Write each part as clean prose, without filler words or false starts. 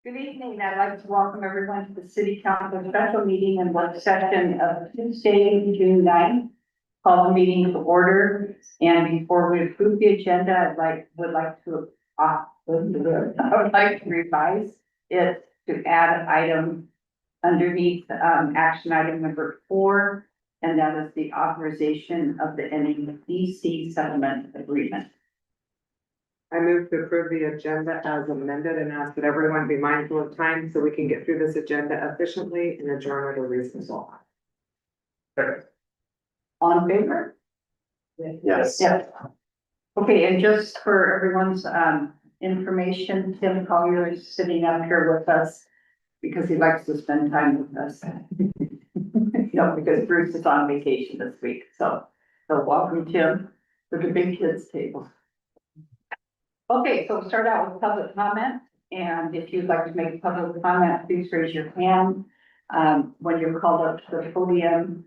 Good evening. I'd like to welcome everyone to the City Council special meeting and work session of Tuesday, June 9th. Call the meeting to order. And before we approve the agenda, I would like to revise it to add an item underneath, action item number 4, and that is the authorization of the NEDC settlement agreement. I move to approve the agenda as amended and ask that everyone be mindful of time so we can get through this agenda efficiently and adjourn at a reasonable time. All in favor? Yes. Yes. Okay, and just for everyone's information, Tim Collier is sitting up here with us because he likes to spend time with us. No, because Bruce is on vacation this week, so welcome Tim to the big kids table. Okay, so we'll start out with public comment, and if you'd like to make a public comment, please raise your hand. When you're called up to the podium,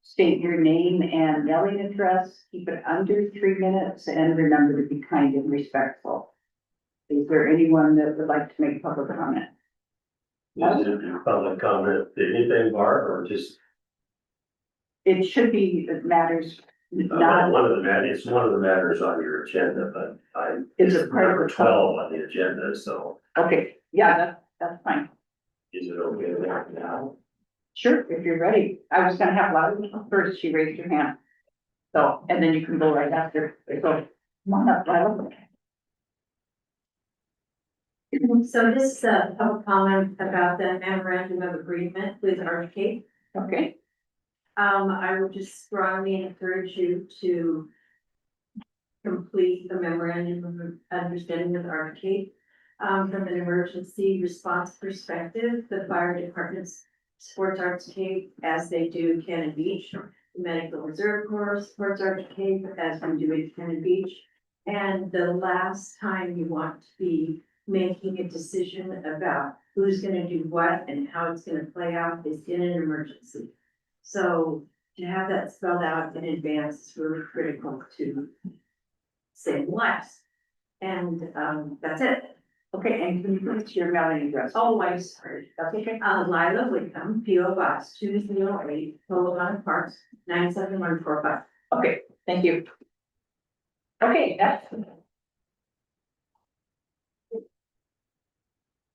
state your name and mailing address, keep it under 3 minutes, and remember to be kind and respectful. Is there anyone that would like to make public comment? Is it public comment, anything, Barb, or just? It should be matters, not, One of the matters, it's one of the matters on your agenda, but Is it part of number the 12 on the agenda, so okay, yeah, that's fine. is it okay to act now? Sure, if you're ready. I was gonna have Loudon first, she raised her hand. So, and then you can go right after, so, come on up, Loudon. So this is a public comment about the memorandum of agreement with Archcape. Okay, I would just strongly encourage you to complete the memorandum of understanding with Archcape. From an emergency response perspective, the fire department supports Archcape as they do Cannon Beach. The Medical Reserve Corps supports Archcape as we do in Cannon Beach. And the last time you want to be making a decision about who's gonna do what and how it's gonna play out is in an emergency. So to have that spelled out in advance is really critical to save lives. And that's it. okay, and can you put your mailing address? Oh, I'm sorry. That's okay. Lila Wickham, P.O. Box 208, Colorado Parks, 97145. Okay, thank you. Okay, that's,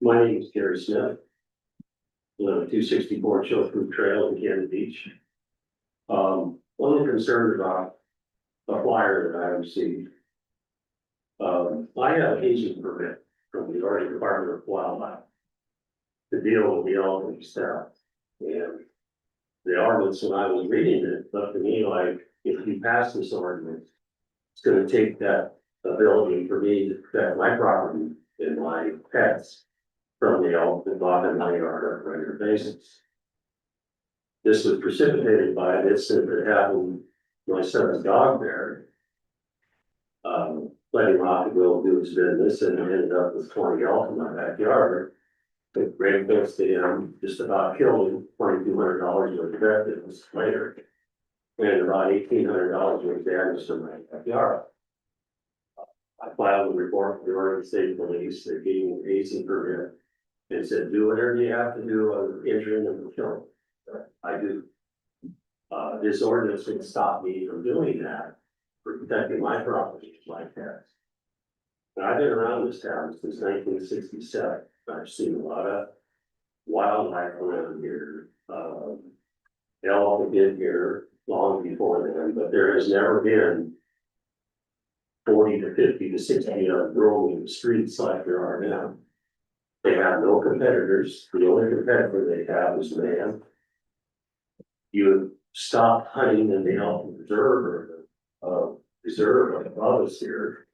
My name is Gary Smith. Live at 264 Chilford Trail in Cannon Beach. Only concerned about a flyer that I received. I have an agent permit from the Oregon Department of Wildlife to deal with the elderly staff. And the ordinance, when I was reading it, looked to me like if you pass this ordinance, it's gonna take that ability for me to protect my property and my pets from the elk that bog in my yard on a regular basis. This was precipitated by an incident that happened, my son's dog there. Let him off to go do his business and ended up with 20 elk in my backyard. Took great offense to him, just about killed him, $2,200 worth of victims later. And about $1,800 worth of damage to my backyard. I filed a report for the Oregon State Police, they gave me an AC permit. And said, do whatever you have to do on injuring them and killing them. I do. This ordinance would stop me from doing that, for protecting my property, my pets. And I've been around this town since 1967. I've seen a lot of wildlife around here. Elk have been here long before then, but there has never been 40 to 50 to 60 of them roaming the streets like there are now. They have no competitors. The only competitor they have is man. You stop hunting in the elk reserve or reserve above us here.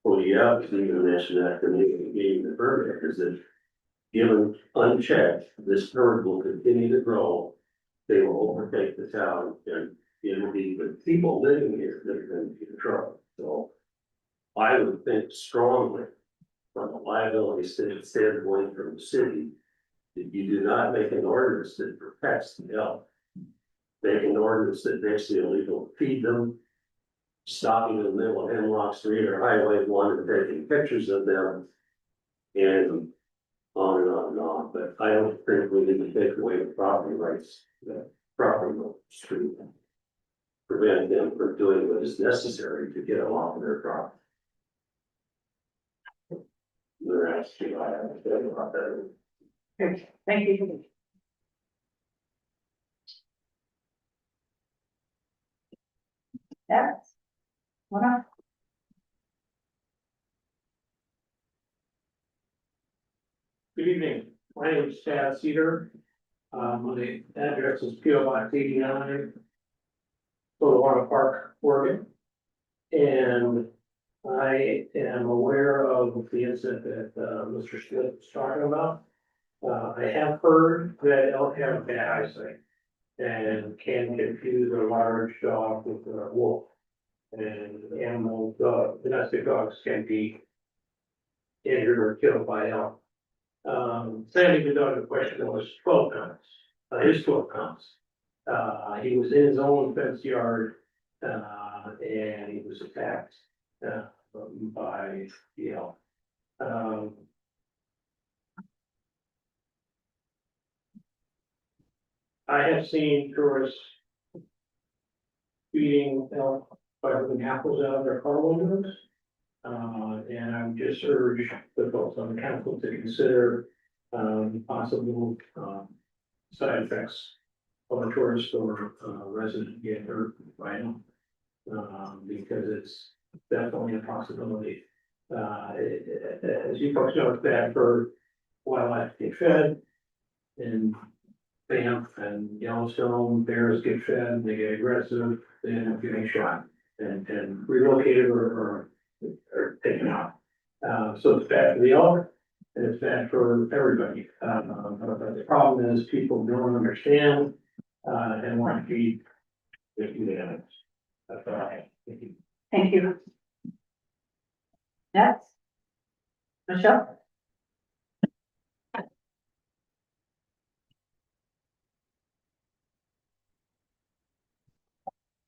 Well, you have to even mention that to me, being the permit, is that given unchecked, this herd will continue to grow. They will overtake the town and it will be the people living here that are going to be in trouble. So I would think strongly from a liability standpoint from the city, that you do not make an ordinance that protects the elk. Make an ordinance that makes it illegal to feed them, stopping in the middle of Hemlock Street or Highway 1 and taking pictures of them, and on, but I don't think we need to take away the property rights, the property on the street. Prevent them from doing what is necessary to get them off of their property. They're asking, I understand about that. Okay, thank you. Yes. What up? Good evening, my name is Chad Cedar. My address is P.O. Box 89. Solana Park, Oregon. And I am aware of the incident that Mr. Smith was talking about. I have heard that elk have bad eyesight and can confuse a large dog with a wolf. And domestic dogs can be injured or killed by elk. Sandy, the dog in question was 12 pounds, his 12 pounds. He was in his own fenced yard, and he was attacked, by the elk. I have seen tourists feeding elk by putting apples out of their car windows. And I would just urge the folks on the council to consider, possible, side effects of a tourist or, resident get hurt by them. Because it's definitely a possibility. As you folks know, it's bad for wildlife to get fed. And Banff and Yellowstone, bears get fed, they get aggressive, they end up getting shot and relocated or taken out. So it's bad for the elk and it's bad for everybody. But the problem is people don't understand, and want to feed the animals. That's all I have. Thank you. Thank you. Next. Michelle?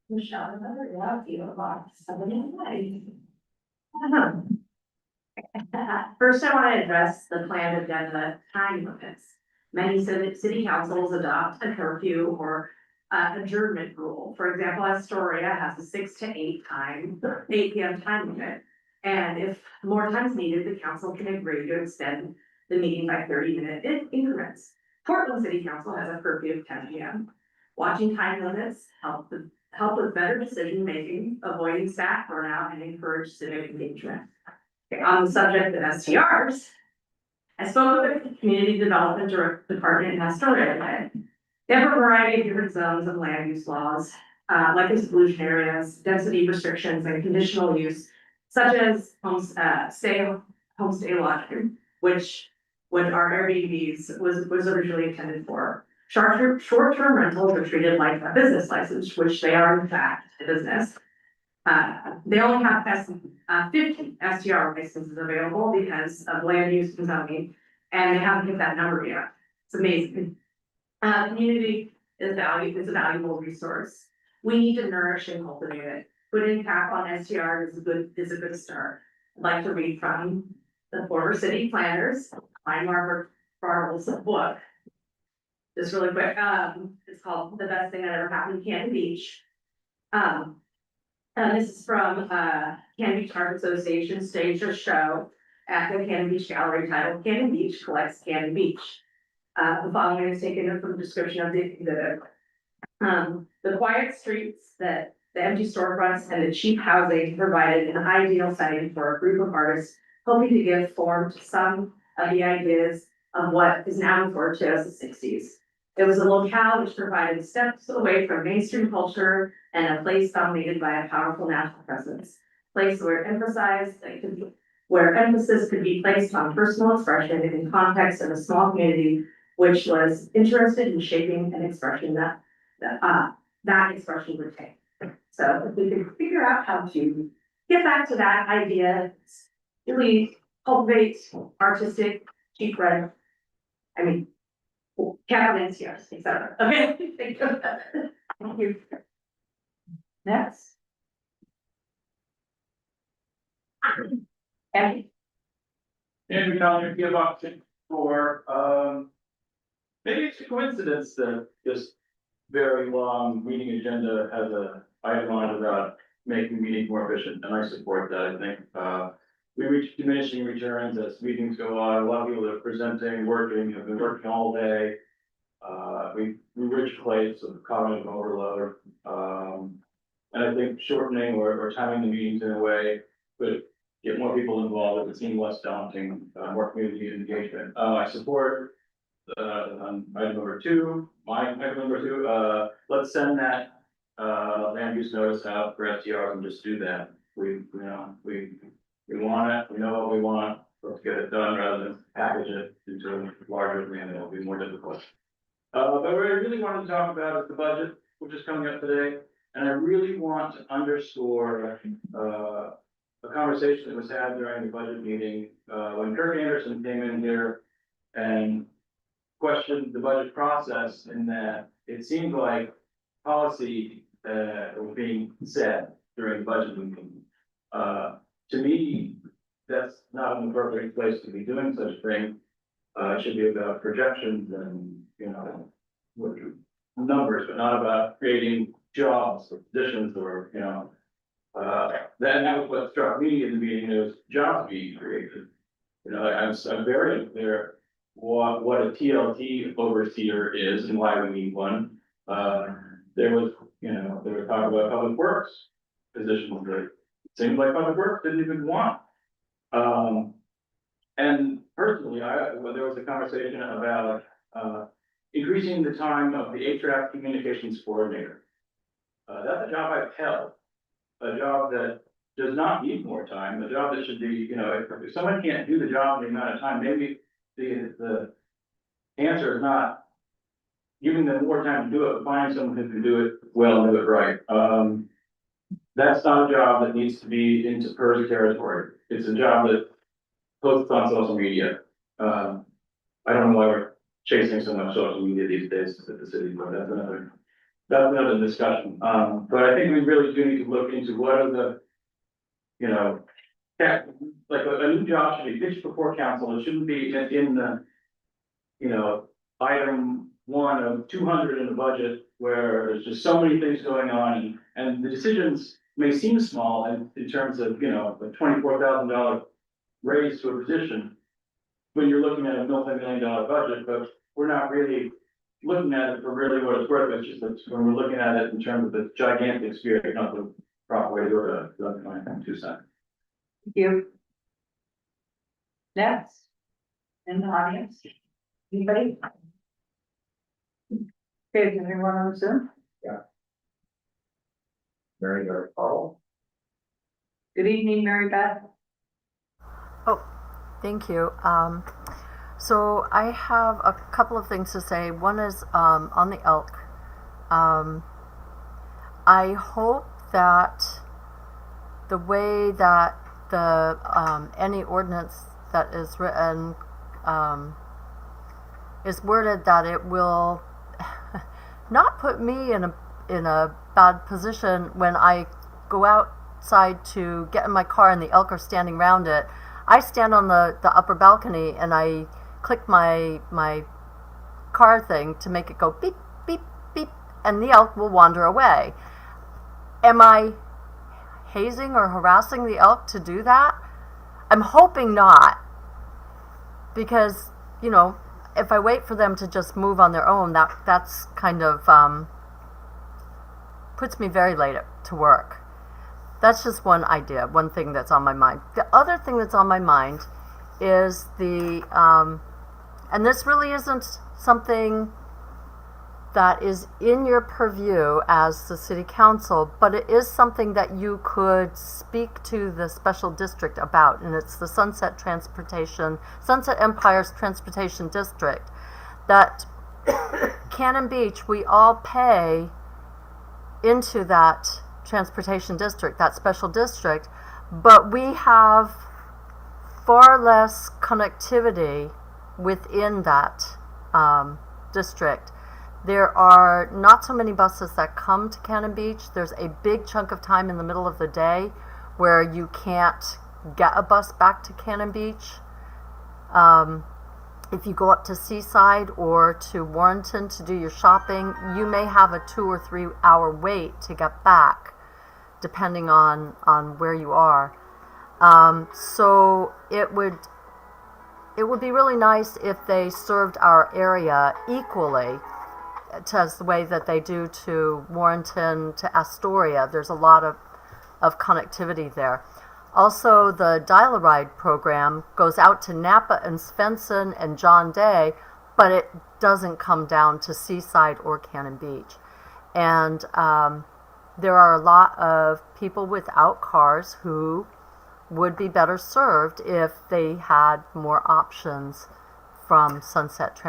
Michelle, another love you a lot, somebody. First, I want to address the planned agenda time limits. Many city councils adopt a curfew or adjournment rule. For example, Astoria has a 6 to 8 p.m. time limit. And if more time is needed, the council can agree to extend the meeting by 30-minute increments. Portland City Council has a curfew of 10 p.m. Watching time limits help with better decision making, avoiding staff burnout, and encourage civic engagement. Okay, on the subject of STRs, I spoke with the Community Development Department in Astoria today. They have a variety of different zones and land use laws, like exclusion areas, density restrictions, and conditional use, such as homestay lodging, which our Airbnbs was originally intended for. Short-term rentals are treated like a business license, which they are in fact a business. They only have 50 STR licenses available because of land use and zoning, and they haven't hit that number yet. It's amazing. Community is a valuable resource. We need to nourish and cultivate it. Putting cap on STR is a good start. I'd like to read from the former city planners, Margaret Bartle's book. Just really quick, it's called The Best Thing That Ever Happened in Cannon Beach. This is from Cannon Beach Art Association staged a show at the Cannon Beach Gallery titled Cannon Beach Collects Cannon Beach. The following is taken from the description of the exhibit. The quiet streets, the empty storefronts, and the cheap housing provided an ideal setting for a group of artists hoping to give form to some of the ideas of what is now referred to as the 60s. It was a locale which provided steps away from mainstream culture and a place dominated by a powerful national presence. Place where emphasis could be placed on personal expression in context of a small community which was interested in shaping an expression that expression would take. So if we could figure out how to get back to that idea, really cultivate artistic, cheap rent. I mean, cabinets, yes, et cetera. Okay, thank you. Thank you. Next. Andy? Andrew Collier, P.O. Box for, maybe it's a coincidence that this very long meeting agenda has a item on it about making meetings more efficient, and I support that. I think, we reach diminishing returns as meetings go on. A lot of people that are presenting, working, have been working all day. We reach a place of cognitive overload. And I think shortening or timing the meetings in a way could get more people involved. It would seem less daunting, more community engagement. I support on item number two, item number two, let's send that land use notice out for STR and just do that. We want it, we know what we want, let's get it done rather than package it into a larger plan. It'll be more difficult. But what I really wanted to talk about is the budget, which is coming up today. And I really want to underscore, a conversation that was had during the budget meeting, when Kirk Anderson came in here and questioned the budget process, in that it seemed like policy, was being said during the budget meeting. To me, that's not an appropriate place to be doing such a thing. It should be about projections and, numbers, but not about creating jobs or positions or, that was what struck me in the meeting, was jobs being created. I'm very unclear what a TLT overseer is and why we need one. There was talk about public works positions that it seemed like public works didn't even want. And personally, there was a conversation about, increasing the time of the HRAP communications coordinator. That's a job I've held, a job that does not need more time, a job that should be, if someone can't do the job in the amount of time, maybe the answer is not giving them more time to do it, but finding someone who can do it well and do it right. That's not a job that needs to be into PERS territory. It's a job that posts on social media. I don't know why we're chasing so much social media these days at the city, but that's another discussion. But I think we really do need to look into what are the, like a new job should be pitched before council. It shouldn't be in the, item one of 200 in the budget where there's just so many things going on, and the decisions may seem small in terms of, a $24,000 raise to a position when you're looking at a multi-million-dollar budget, but we're not really looking at it for really what it's worth. It's just that when we're looking at it in terms of the gigantic sphere, not the proper way to do it. That's my 2 cents. Thank you. Next, in the audience, anybody? Okay, is everyone on Zoom? Mary Beth Paul. Good evening, Mary Beth. Thank you. So I have a couple of things to say. One is on the elk. I hope that the way that the any ordinance that is written is worded, that it will not put me in a bad position when I go outside to get in my car and the elk are standing around it. I stand on the upper balcony and I click my car thing to make it go beep, beep, beep, and the elk will wander away. Am I hazing or harassing the elk to do that? I'm hoping not, because, if I wait for them to just move on their own, that's kind of puts me very late to work. That's just one idea, one thing that's on my mind. The other thing that's on my mind is and this really isn't something that is in your purview as the city council, but it is something that you could speak to the special district about, and it's the Sunset Empire's Transportation District. That Cannon Beach, we all pay into that transportation district, that special district, but we have far less connectivity within that district. There are not so many buses that come to Cannon Beach. There's a big chunk of time in the middle of the day where you can't get a bus back to Cannon Beach. if you go up to Seaside or to Warrenton to do your shopping, you may have a 2 or 3 hour wait to get back, depending on where you are. So it would be really nice if they served our area equally to the way that they do to Warrenton, to Astoria. There's a lot of connectivity there. Also, the Dial-A-Ride program goes out to Napa and Svensson and John Day, but it doesn't come down to Seaside or Cannon Beach. And there are a lot of people without cars who would be better served if they had more options from Sunset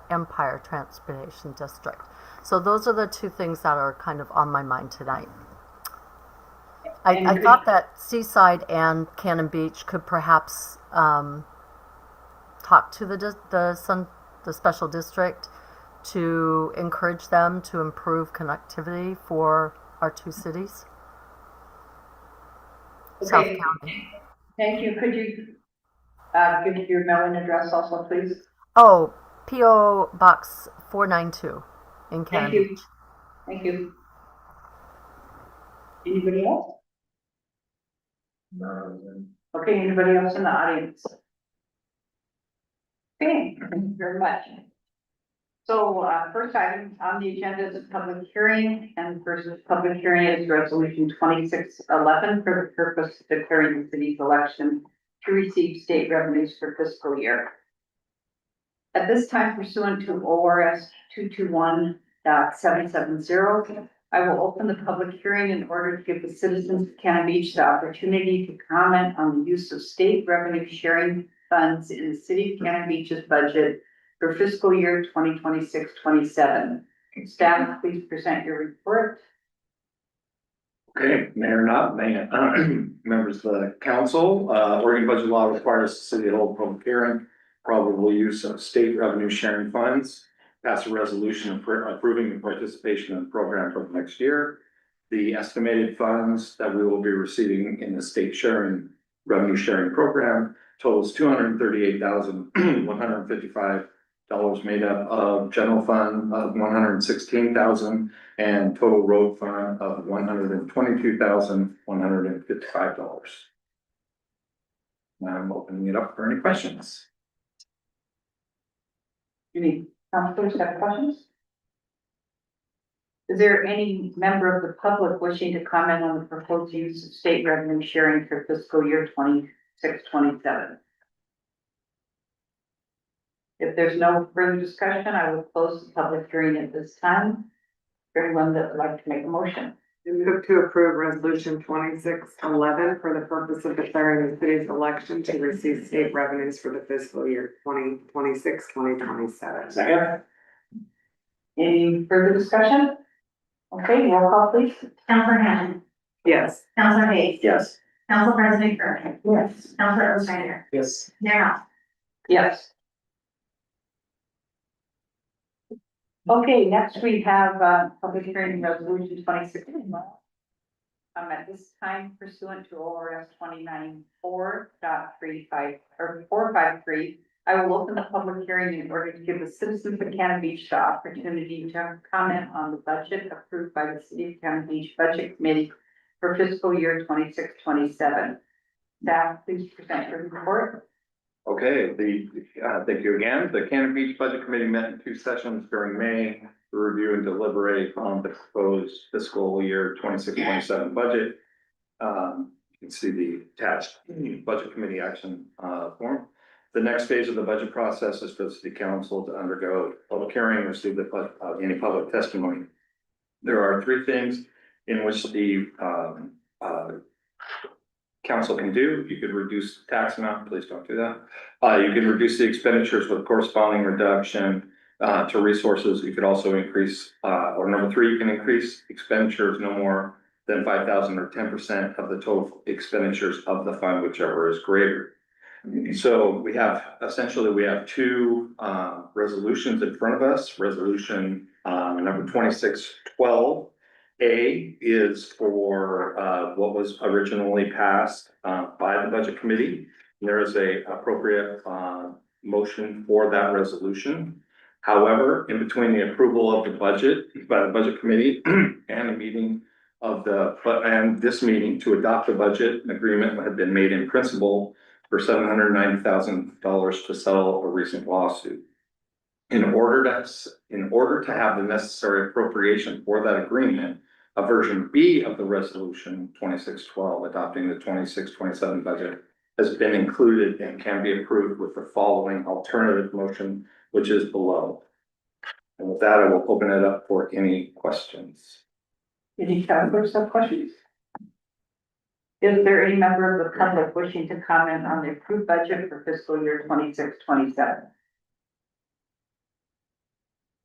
Empire Transportation District. So those are the two things that are kind of on my mind tonight. I thought that Seaside and Cannon Beach could perhaps talk to the special district to encourage them to improve connectivity for our two cities. South Okay, County. thank you. Could you give your mailing address also, please? Oh, P.O. Box 492 in Cannon Thank you. Beach. Thank you. Anybody else? Okay, anybody else in the audience? Okay, thank you very much. So, first item on the agenda is a public hearing, and the first public hearing is resolution 2611 for the purpose of declaring the city's election to receive state revenues for fiscal year. At this time, pursuant to ORS 221.770, I will open the public hearing in order to give the citizens of Cannon Beach the opportunity to comment on the use of state revenue sharing funds in the city of Cannon Beach's budget for fiscal year 2026-27. Staff, please present your report. Okay, Mayor Knott, members of the council, Oregon budget law requires the city to hold a public hearing, probable use of state revenue sharing funds, pass a resolution approving the participation in the program for next year. The estimated funds that we will be receiving in the state revenue sharing program totals $238,155, made up of general fund of $116,000 and total road fund of $122,155. I'm opening it up for any questions. Any councilors have questions? Is there any member of the public wishing to comment on the proposed use of state revenue sharing for fiscal year 26-27? If there's no further discussion, I will close the public hearing at this time. For anyone that would like to make a motion. I move to approve resolution 2611 for the purpose of declaring the city's election to receive state revenues for the fiscal year 2026-2027. Second. Any further discussion? Okay, roll call please. Counselor Hammond, Yes. Counselor Hayes, Yes. Council President Kirk, Yes. Counselor Oostreicher, Yes. Mayor Knopf. Yes. Okay, next we have, public hearing resolution 26. At this time pursuant to ORS 294.35 or 453, I will open the public hearing in order to give the citizens of Cannon Beach the opportunity to comment on the budget approved by the City of Cannon Beach Budget Committee for fiscal year 26-27. Staff, please present your report. Okay, thank you again. The Cannon Beach Budget Committee met in 2 sessions during May to review and deliberate on the proposed fiscal year 26-27 budget. You can see the attached budget committee action form. The next phase of the budget process is for the city council to undergo public hearing, receive any public testimony. There are 3 things in which the council can do. You could reduce the tax amount, please don't do that. You can reduce the expenditures with corresponding reduction to resources. You could also increase, or number 3, you can increase expenditures no more than 5,000 or 10% of the total expenditures of the fund, whichever is greater. So we have 2 resolutions in front of us. Resolution number 2612. A is for what was originally passed by the budget committee. There is a appropriate, motion for that resolution. However, in between the approval of the budget by the budget committee and the meeting and this meeting to adopt the budget, an agreement had been made in principle for $790,000 to settle a recent lawsuit. In order to have the necessary appropriation for that agreement, a version B of the resolution 2612 adopting the 26-27 budget has been included and can be approved with the following alternative motion, which is below. And with that, I will open it up for any questions. Any councilors have questions? Is there any member of the public wishing to comment on the approved budget for fiscal year 26-27?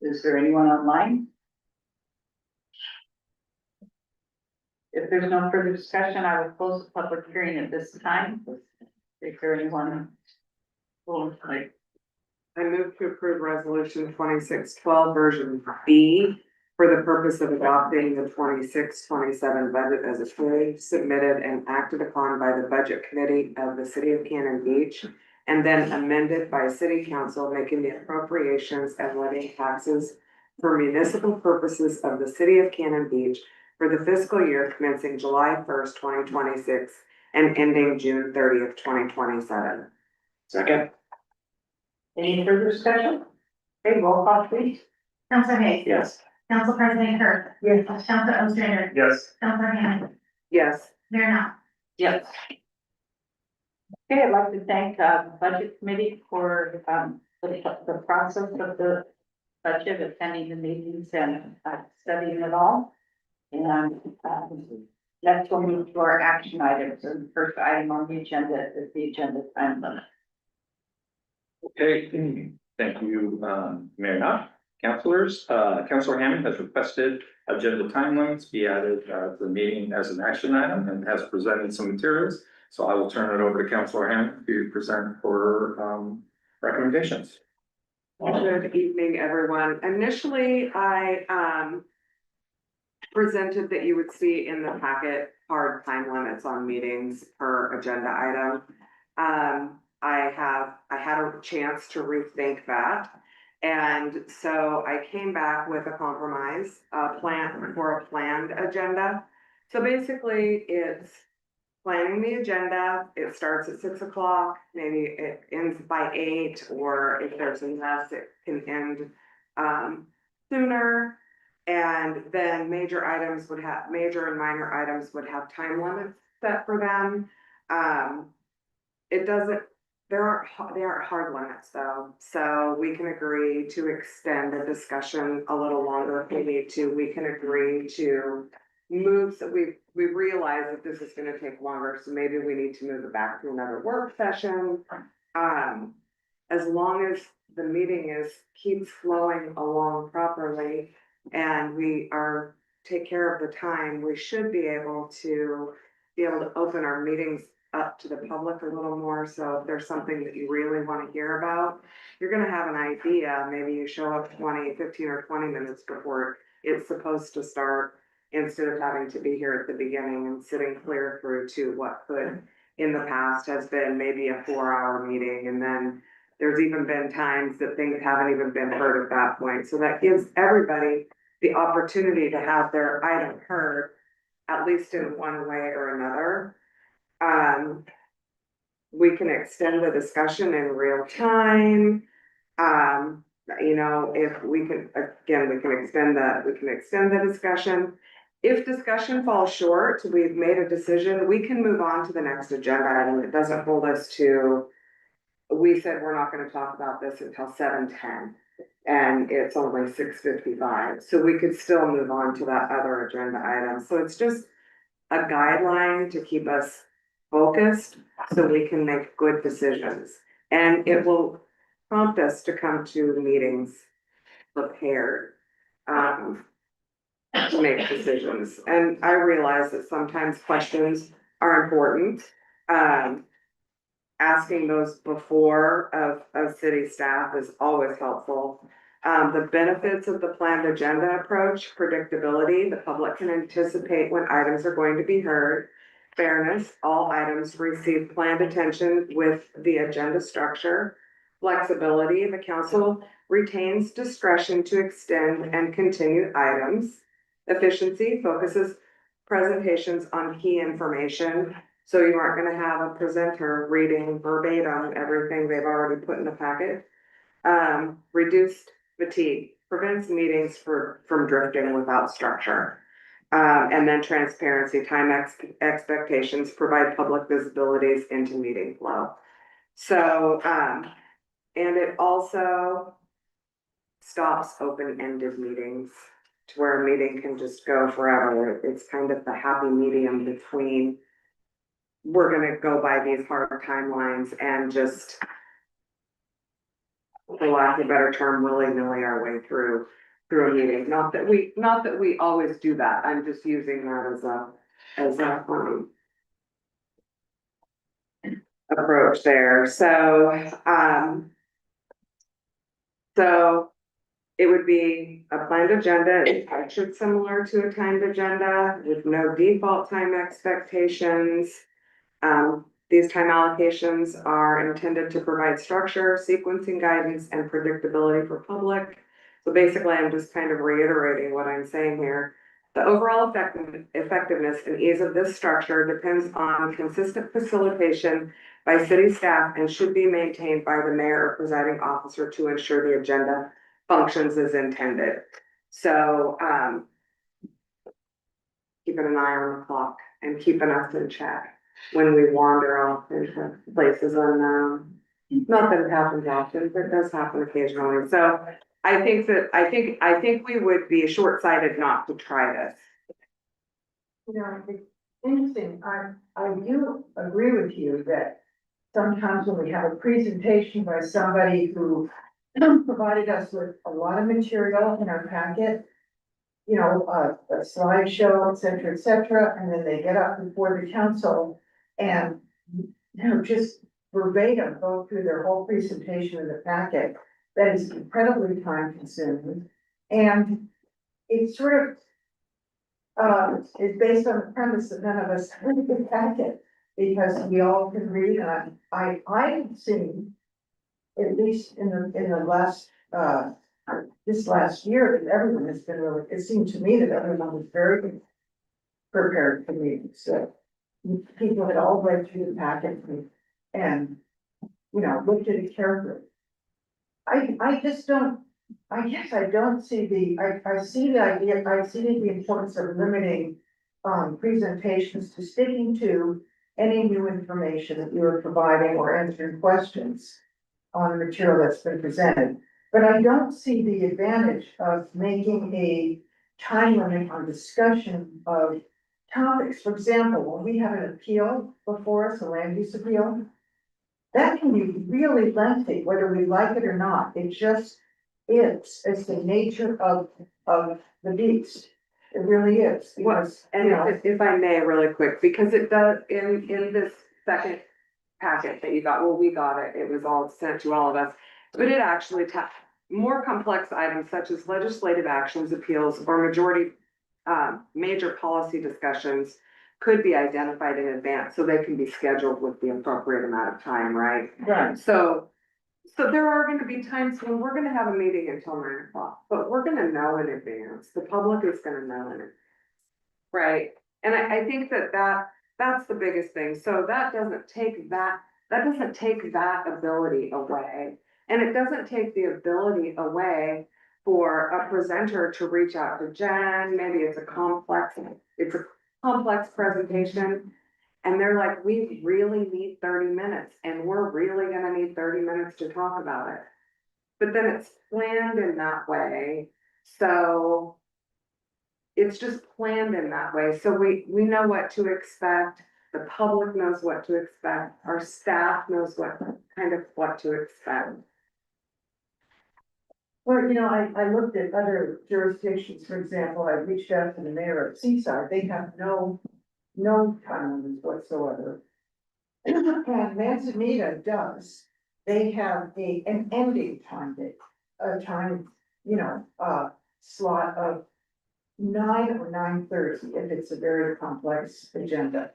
Is there anyone online? If there's no further discussion, I will close the public hearing at this time. Is there anyone? Like, I move to approve resolution 2612 version B for the purpose of adopting the 26-27 budget as a fully submitted and acted upon by the budget committee of the city of Cannon Beach, and then amended by city council, making the appropriations and levying taxes for municipal purposes of the city of Cannon Beach for the fiscal year commencing July 1st, 2026 and ending June 30th, 2027. Second. any further discussion? Okay, roll call please. Counselor Hayes. Yes. Council President Kirk. Yes. Counselor Ostrander. Yes. Counselor Hammond. Yes. Mayor Knopf. Yes. Okay, I'd like to thank, the budget committee for, the process of the budget, attending the meetings and, studying it all. And, next we'll move to our action items, and the first item on the agenda is the agenda time limit. Okay, thank you, Mayor Knopf. Councilors, Councilor Hammond has requested agenda time limits be added to the meeting as an action item and has presented some materials. So I will turn it over to Councilor Hammond to present for recommendations. Good evening, everyone. Initially, I presented that you would see in the packet hard time limits on meetings per agenda item. I had a chance to rethink that. And so I came back with a compromise, plan for a planned agenda. So basically it's planning the agenda. It starts at 6 o'clock, maybe it ends by 8, or if there's a mess, it can end sooner. And then major and minor items would have time limits set for them. They aren't hard limits though, so we can agree to extend the discussion a little longer if we need to. We can agree to move, so we realize that this is gonna take longer, so maybe we need to move it back to another work session. As long as the meeting keeps flowing along properly and we take care of the time, we should be able to open our meetings up to the public a little more. So if there's something that you really want to hear about, you're gonna have an idea. Maybe you show up 15 or 20 minutes before it's supposed to start, instead of having to be here at the beginning and sitting clear through to what could in the past has been maybe a 4-hour meeting. And then there's even been times that things haven't even been heard at that point. So that gives everybody the opportunity to have their item heard, at least in one way or another. We can extend the discussion in real time. If we can, again, we can extend the discussion. If discussion falls short, we've made a decision, we can move on to the next agenda item. It doesn't hold us to, we said we're not gonna talk about this until 7:10. And it's only 6:55, so we could still move on to that other agenda item. So it's just a guideline to keep us focused so we can make good decisions. And it will prompt us to come to meetings prepared to make decisions. And I realize that sometimes questions are important. Asking those before of city staff is always helpful. The benefits of the planned agenda approach, predictability, the public can anticipate when items are going to be heard. fairness, all items receive planned attention with the agenda structure. Flexibility, the council retains discretion to extend and continue items. Efficiency focuses presentations on key information. So you aren't gonna have a presenter reading verbatim everything they've already put in the packet. Reduced fatigue prevents meetings from drifting without structure. And then transparency, expectations, provide public visibilities into meeting flow. So, and it also stops open-ended meetings to where a meeting can just go forever. It's kind of the happy medium between we're gonna go by these hard timelines and just, for lack of a better term, willy-nilly our way through a meeting. Not that we always do that. I'm just using that as a approach there. So it would be a planned agenda. It's structured similar to a timed agenda with no default time expectations. These time allocations are intended to provide structure, sequencing guidance, and predictability for public. So basically, I'm just kind of reiterating what I'm saying here. The overall effectiveness and ease of this structure depends on consistent facilitation by city staff and should be maintained by the mayor or presiding officer to ensure the agenda functions as intended. So, keeping an eye on the clock and keeping us in check when we wander off into places unknown. Not that it happens often, but it does happen occasionally. So I think we would be short-sighted not to try this. You know, it's interesting, I do agree with you that sometimes when we have a presentation by somebody who provided us with a lot of material in our packet, you know, a slideshow, et cetera, and then they get up before the council and, you know, just verbatim go through their whole presentation in the packet. That is incredibly time consuming. And it's sort of, it's based on the premise that none of us read the packet because we all can read. And I've seen, at least in the last, this last year, that everyone has been really, it seemed to me that everyone was very prepared for meetings. So people had all read through the packet and, you know, looked at it carefully. I just don't, I guess I don't see I see the idea, I see the importance of limiting presentations to sticking to any new information that you are providing or answering questions on the material that's been presented. But I don't see the advantage of making a time limit on discussion of topics. For example, when we have an appeal before us, a land use appeal, that can be really lengthy, whether we like it or not. It just is. It's the nature of the beast. It really is. Because, And you know, if I may, really quick, because it does, in this second packet that you got, well, we got it, it was all sent to all of us. But it actually more complex items such as legislative actions, appeals, or major policy discussions could be identified in advance, so they can be scheduled with the appropriate amount of time, right? right. So there are gonna be times when we're gonna have a meeting until 9 o'clock, but we're gonna know in advance, the public is gonna know in advance. Right, and I think that's the biggest thing, so that doesn't take that ability away. And it doesn't take the ability away for a presenter to reach out to Jen, maybe it's a complex presentation. And they're like, we really need 30 minutes and we're really gonna need 30 minutes to talk about it. But then it's planned in that way, so it's just planned in that way, so we know what to expect. The public knows what to expect, our staff knows what to expect. Well, you know, I looked at other jurisdictions, for example, I reached out to the mayor of Seaside, they have no time limits whatsoever. And Manzanita does, they have an ending time date, a time, you know, slot of 9 or 9:30 if it's a very complex agenda.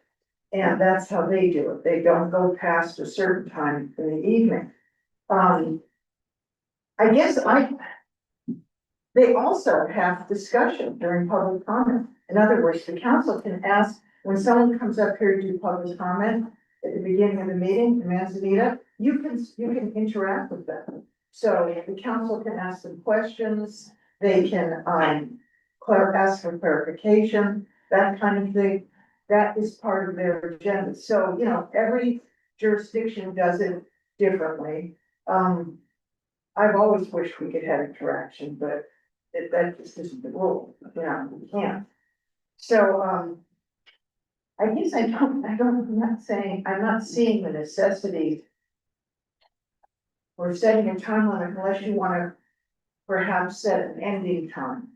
And that's how they do it. They don't go past a certain time in the evening. I guess they also have discussion during public comment. In other words, the council can ask, when someone comes up here to do public comment at the beginning of the meeting, Manzanita, you can interact with them. So the council can ask them questions, they can, ask for clarification, that kind of thing. That is part of their agenda. So, you know, every jurisdiction does it differently. I've always wished we could have interaction, but that just isn't the rule, you know, we can't. So, I guess I'm not seeing the necessity for setting a time limit unless you wanna perhaps set an ending time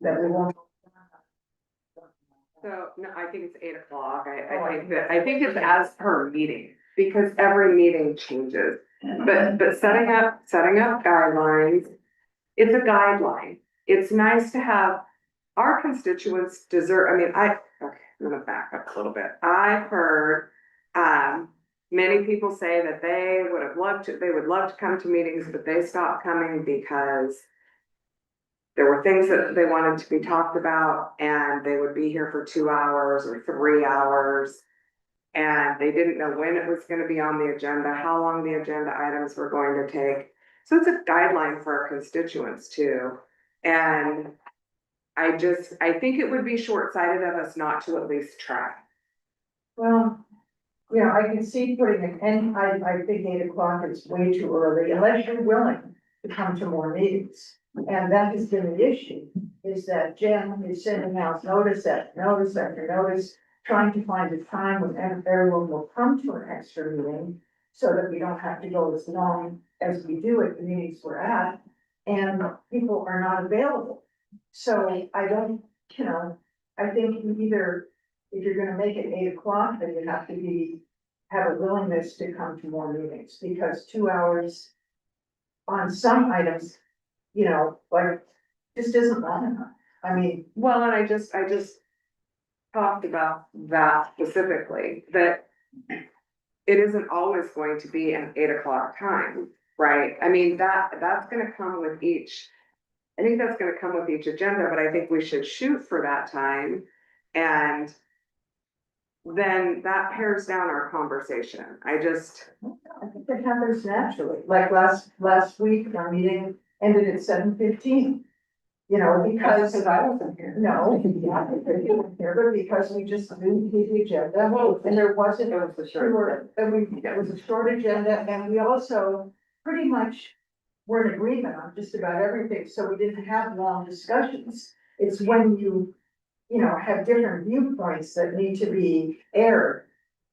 that we won't. So, no, I think it's 8 o'clock. I think it's as per meeting, because every meeting changes. But setting up guidelines, it's a guideline. It's nice to have, our constituents deserve, okay, I'm gonna back up a little bit. I've heard, many people say that they would love to come to meetings, but they stopped coming because there were things that they wanted to be talked about, and they would be here for 2 hours or 3 hours. And they didn't know when it was gonna be on the agenda, how long the agenda items were going to take. So it's a guideline for our constituents too. And I think it would be short-sighted of us not to at least try. Well, you know, I can see putting an end, I think 8 o'clock is way too early, unless you're willing to come to more meetings. And that has been the issue, is that Jen is sending out notice after notice after notice, trying to find a time when everyone will come to an extra meeting, so that we don't have to go as long as we do at the meetings we're at, and people are not available. So I don't, you know, I think either, if you're gonna make it 8 o'clock, then you have to have a willingness to come to more meetings, because 2 hours on some items, you know, like, just isn't long enough. I mean, Well, and I just talked about that specifically, that it isn't always going to be an 8 o'clock time, right? I mean, that's gonna come with each, I think that's gonna come with each agenda, but I think we should shoot for that time. And then that pairs down our conversation. I think it happens naturally, like last week, our meeting ended at 7:15. You know, because I wasn't here. No, not because you weren't here, but because we just didn't keep the agenda, and there wasn't, It was a short. it was a short agenda, and we also pretty much were in agreement on just about everything, so we didn't have long discussions. It's when you know, have different viewpoints that need to be aired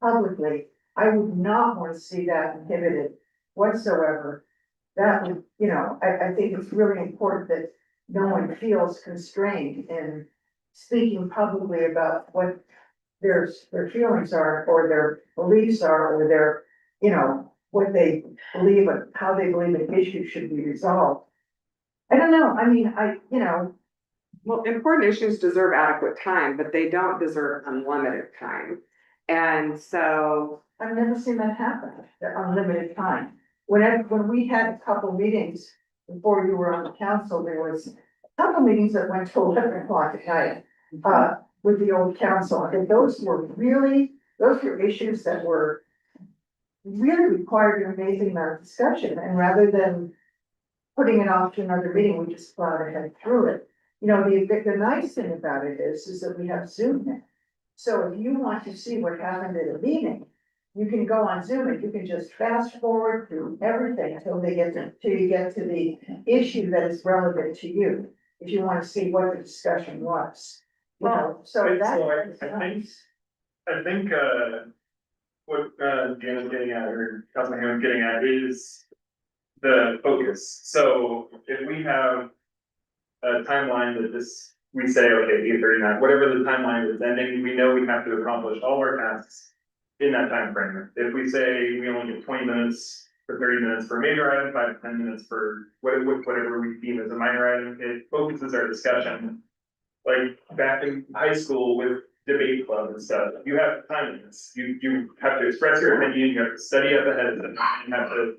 publicly. I would not want to see that inhibited whatsoever. That would, you know, I think it's really important that no one feels constrained in speaking publicly about what their feelings are, or their beliefs are, or their, you know, what they believe, and how they believe an issue should be resolved. I don't know, I mean, you know. Well, important issues deserve adequate time, but they don't deserve unlimited time. And so, I've never seen that happen, the unlimited time. When we had a couple meetings before you were on the council, there was a couple meetings that went till 11 o'clock at night, with the old council. And those were issues that were really required an amazing amount of discussion. And rather than putting it off to another meeting, we just plowed ahead through it. You know, the nice thing about it is that we have Zoom now. So if you want to see what happened at a meeting, you can go on Zoom and you can just fast forward through everything until you get to the issue that is relevant to you. If you want to see what the discussion was, you know, so that's nice. I think, what, Jan is getting at, or Councilman Hammond getting at, is the focus. So if we have a timeline that we say, okay, 8:39, whatever the timeline is ending, we know we have to accomplish all our tasks in that time frame. If we say we only get 20 minutes or 30 minutes for a major item, 5 to 10 minutes for whatever we deem as a minor item, it focuses our discussion. Like back in high school with debate club and stuff, you have time limits. You have to express your opinion, you have to study up ahead of time, and have to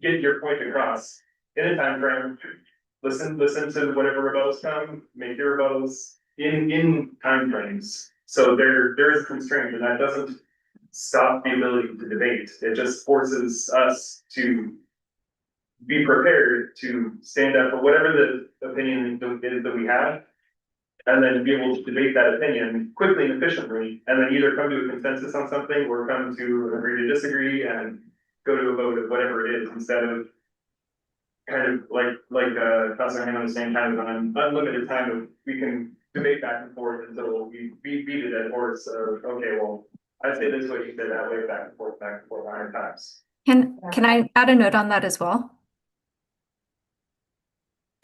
get your point across in a time frame. Listen to whatever rebuttals come, make your rebuttals in timeframes. So there is a constraint, and that doesn't stop the ability to debate. It just forces us to be prepared to stand up for whatever the opinion is that we have. And then be able to debate that opinion quickly and efficiently, and then either come to a consensus on something or come to agree to disagree and go to a vote of whatever it is, instead of kind of like Councilor Hammond was saying, kind of an unlimited time of, we can debate back and forth until we beat a dead horse of, okay, well, I say this way, you say that way, back and forth, 100 times. Can I add a note on that as well?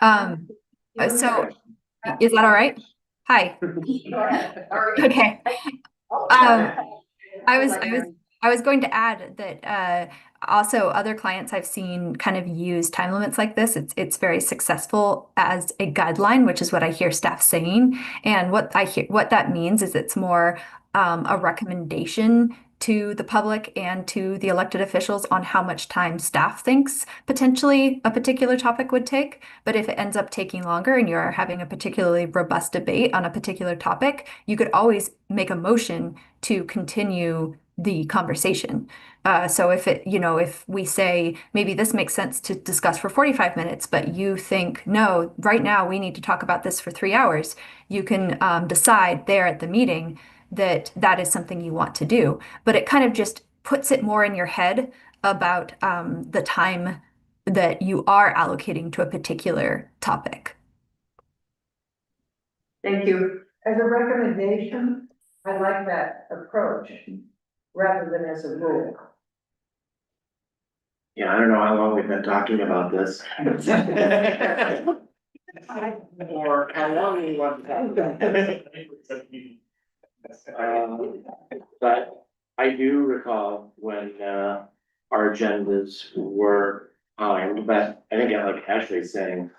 So is that all right? Hi. Okay. I was going to add that also other clients I've seen kind of use time limits like this. It's very successful as a guideline, which is what I hear staff saying. And what that means is it's more a recommendation to the public and to the elected officials on how much time staff thinks potentially a particular topic would take. But if it ends up taking longer and you're having a particularly robust debate on a particular topic, you could always make a motion to continue the conversation. So if we say maybe this makes sense to discuss for 45 minutes, but you think, no, right now we need to talk about this for 3 hours, you can decide there at the meeting that that is something you want to do. But it kind of just puts it more in your head about the time that you are allocating to a particular topic. Thank you. As a recommendation, I like that approach rather than as a rule. Yeah, I don't know how long we've been talking about this. Or how long we want to talk about this. But I do recall when our agendas were timed, but I think like Ashley's saying,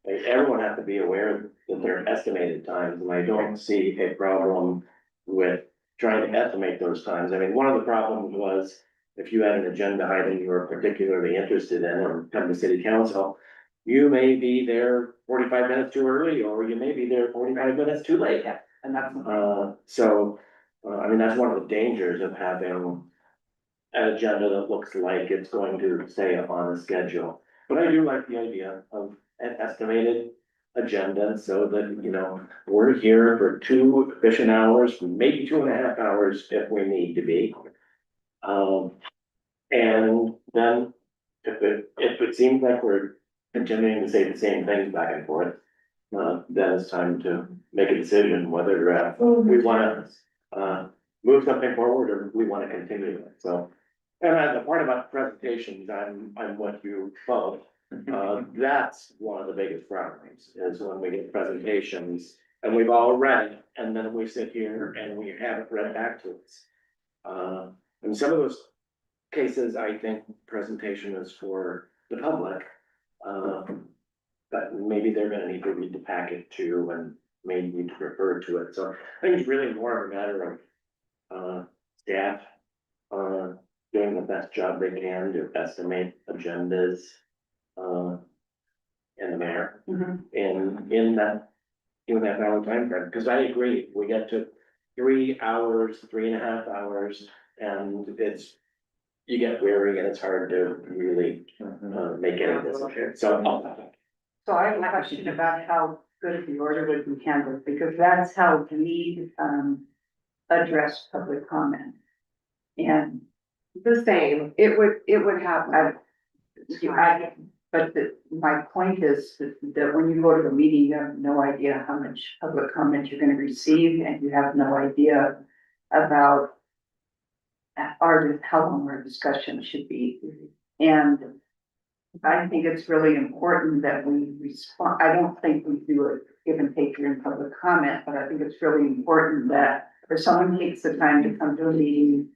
like, everyone has to be aware that they're estimated times, and I don't see a problem with trying to estimate those times. I mean, one of the problems was if you had an agenda item you were particularly interested in and come to city council, you may be there 45 minutes too early, or you may be there 45 minutes too late. And that's. I mean, that's one of the dangers of having an agenda that looks like it's going to stay on a schedule. But I do like the idea of an estimated agenda so that, we're here for 2 efficient hours, maybe 2.5 hours if we need to be. And then if it seems like we're continuing to say the same things back and forth, then it's time to make a decision whether we want to move something forward or we want to continue it. So, and the part about presentations, I'm with you both. That's one of the biggest problems is when we get presentations and we've all read it, and then we sit here and we have it read back to us. And some of those cases, I think presentation is for the public. But maybe they're gonna need to read the packet too, and maybe need to refer to it. So I think it's really more of a matter of staff doing the best job they can to estimate agendas and the mayor in that 2.5 hour time frame. Because I agree, we get to 3 hours, 3.5 hours, and you get weary and it's hard to really make any decision. So I have a question about how good the order would be handled, because that's how we address public comment. And The same, it would happen. my point is that when you go to the meeting, you have no idea how much public comment you're gonna receive, and you have no idea about how long our discussion should be. And I think it's really important that we respond. I don't think we do it give and take during public comment, but I think it's really important that if someone takes the time to come to a meeting,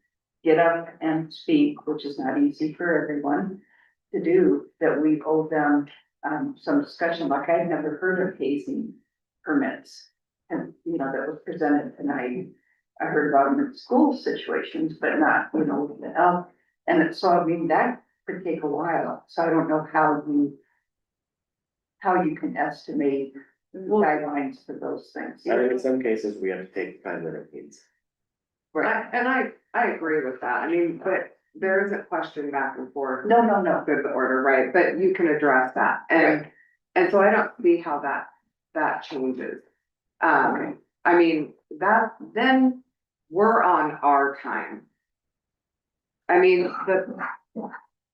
get up and speak, which is not easy for everyone to do, that we owe them some discussion. Like, I had never heard of hazing permits, and that was presented tonight. I heard about them in school situations, but not, you know, with the health. And so, I mean, that could take a while, so I don't know how you can estimate guidelines for those things. I think in some cases, we have to take time that it needs. Right. I agree with that. I mean, but there isn't question back and forth. No, Good the order, right? But you can address that. And so I don't see how that changes. I mean, then we're on our time. I mean,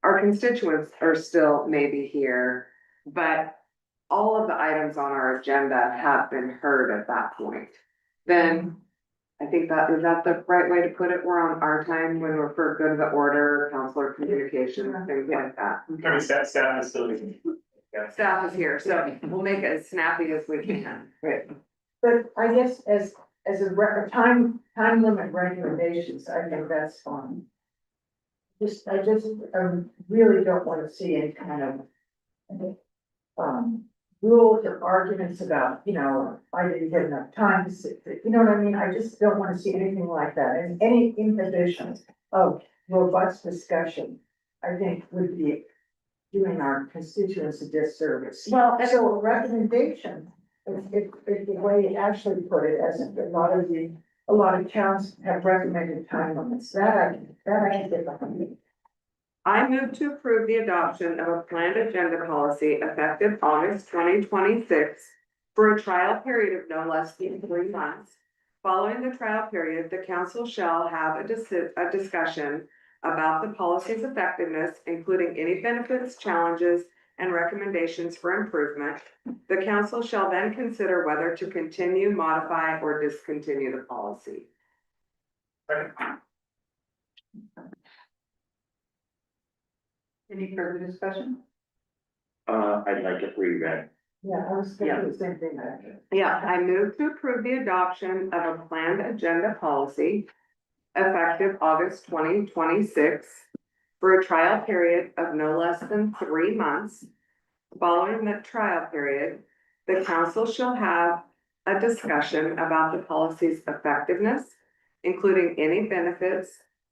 our constituents are still maybe here, but all of the items on our agenda have been heard at that point. Then I think is that the right way to put it? We're on our time when we're for good of the order, counselor communication, things like that. I mean, staff is still. Yeah. Staff is here, so we'll make it as snappy as we can. right. But I guess as a time limit recommendations, I think that's fine. I really don't wanna see any kind of rules or arguments about, you know, I didn't get enough time to sit, you know what I mean? I just don't wanna see anything like that, and any inhibition of robust discussion, I think would be doing our constituents a disservice. Well, So a recommendation, if the way you actually put it, as a lot of towns have recommended time limits, that I can get behind. I move to approve the adoption of a planned agenda policy effective August 2026 for a trial period of no less than 3 months. Following the trial period, the council shall have a discussion about the policy's effectiveness, including any benefits, challenges, and recommendations for improvement. The council shall then consider whether to continue, modify, or discontinue the policy. Any further discussion? I'd like it reread. Yeah, I was thinking the same thing, actually. Yeah, I move to approve the adoption of a planned agenda policy effective August 2026 for a trial period of no less than 3 months. Following the trial period, the council shall have a discussion about the policy's effectiveness, including any benefits,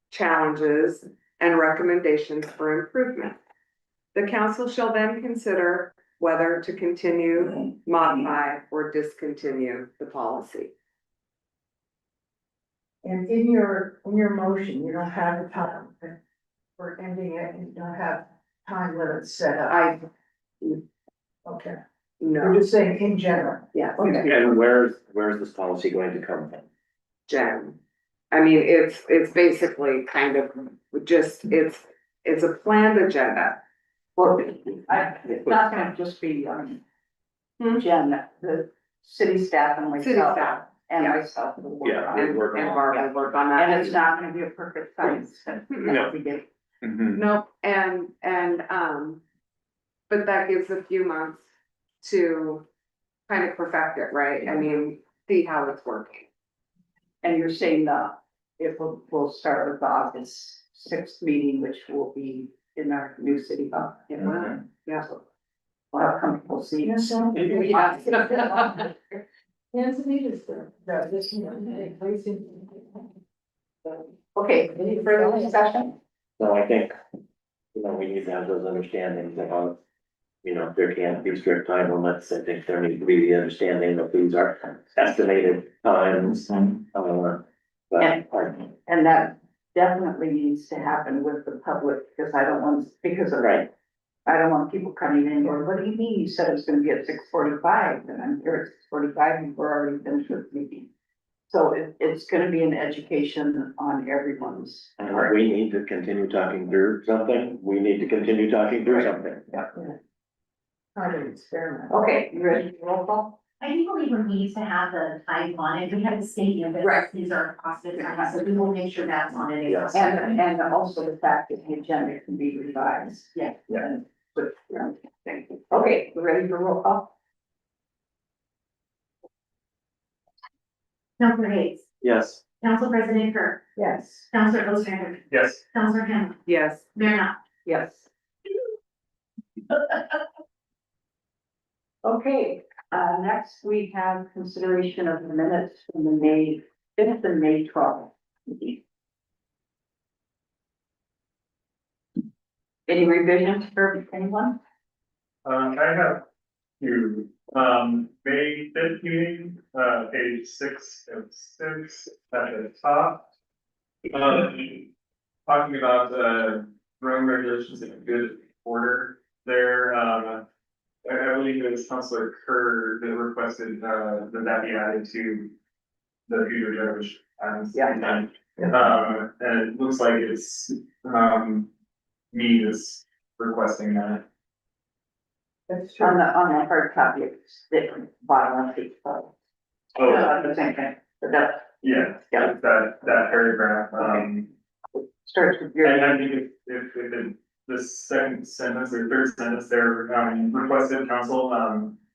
challenges, and recommendations for improvement. The council shall then consider whether to continue, modify, or discontinue the policy. And in your motion, you don't have a time for ending it, you don't have time limits set up. Okay, you're No, just saying in general. yeah, Okay. And where's this policy going to come from? Jen. I mean, it's basically kind of just, it's a planned agenda. Well, it's not gonna just be, Jen, the city staff and City myself. staff, And yeah. myself will work Yeah, on we it. work And on Barbara work on that. And it's not gonna be a perfect science. No. We get Mhm. Nope, but that gives a few months to kind of perfect it, right? I mean, see how it's working. And you're saying we'll start with the August 6th meeting, which will be in our new city hall. Okay. Yeah. We'll have comfortable seats. Yeah. Kansas City is this, you know, placing. Okay, any further discussion? So I think, we need to have those understandings about, there can't be strict time limits. I think there needs to be the understanding that these are estimated times. But, And that definitely needs to happen with the public, because I don't want, right, I don't want people coming in and going, what do you mean? You said it was gonna be at 6:45, and I'm here at 6:45, and we're already finished with the meeting. So it's gonna be an education on everyone's and part. we need to continue talking through something. We need to continue talking through something. Kind of experiment. Okay, you ready for roll call? I think we even need to have the time on it, we have a statement that Right. these are costed, so we will make sure that's on it. Yes. And also the fact that the agenda can be revised. Yeah. And put, thank you. Okay, you ready for roll call? Councilor Hayes, Yes. Council President Kirk, Yes. Councilor Ostrander, Yes. Councilor Hamel, Yes. Mayor Knopf. Yes. Okay, next we have consideration of the minutes from the May 5th and May 12th. Any revisions for anyone? I have two, May 5th meeting, page 6 of 6 at the top. Talking about, road regulations in good order there, I believe it was Councilor Kerr that requested, that be added to the future generation. Yeah. And it looks like it's, me is requesting that. That's On true. the hard copy, it's different, bottom of the file. Oh, The same thing, but that yeah, Yeah. that paragraph, starts with your. and I think if the second sentence or third sentence there, requested council,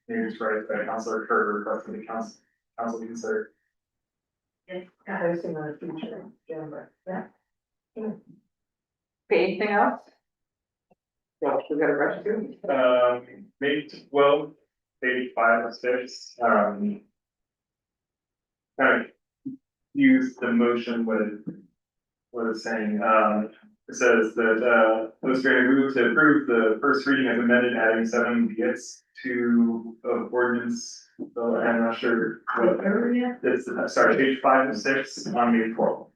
maybe it's right, that Councilor Kerr requested the council consider. Placing on a future agenda, yeah. Okay, anything else? Well, we got a rush through. Maybe 12, maybe 5 or 6, kind of use the motion with what it's saying, it says that, illustrator move to approve the first reading as amended, adding 7 bits to, ordinance, so I'm not sure what. It's, sorry, page 5 and 6 on the 12.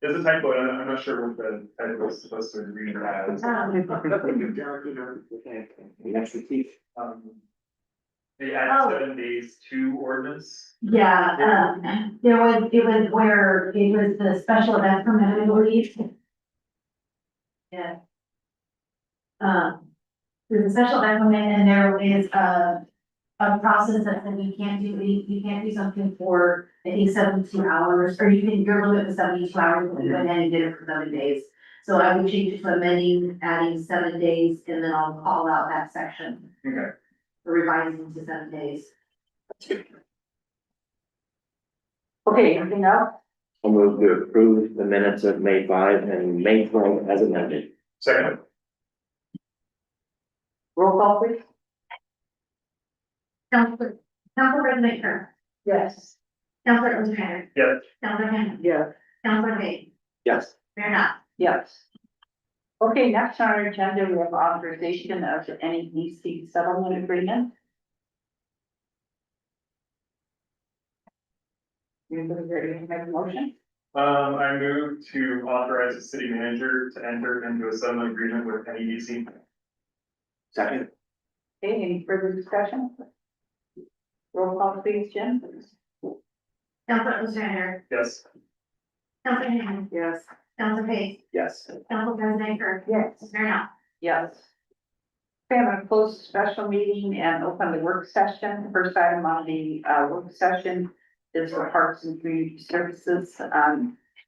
It's a typo, and I'm not sure what the typo is supposed to read as. They added 7 days to ordinance. Yeah, it was where it was the special event permit, I believe. Yeah. There's a special event permit and there is a process that said you can't do something for, I think, 72 hours, or your limit was 72 hours, but we went ahead and did it for 7 days. So I would change it to amending, adding 7 days, and then I'll call out that section, Okay. revising to 7 days. Okay, anything else? I'll move to approve the minutes of May 5 and May 12 as amended. Second. Roll call, please. Council President Kerr. Yes. Councilor Ostrander. Yes. Councilor Hannah. Yes. Councilor Hay. Yes. Mayor Knopf. Yes. Okay, next on our agenda, we have authorization of the NEDC settlement agreement. Anybody ready to make a motion? I move to authorize the city manager to enter into a settlement agreement with NEDC. Second. Okay, any further discussion? Roll call, please, Jim. Councilor Ostrander. Yes. Councilor Hannah. Yes. Councilor Hay. Yes. Council President Kerr. Yes. Mayor Knopf. Yes. We have a closed special meeting and open the work session. The first item on the work session is the Parks and Community Services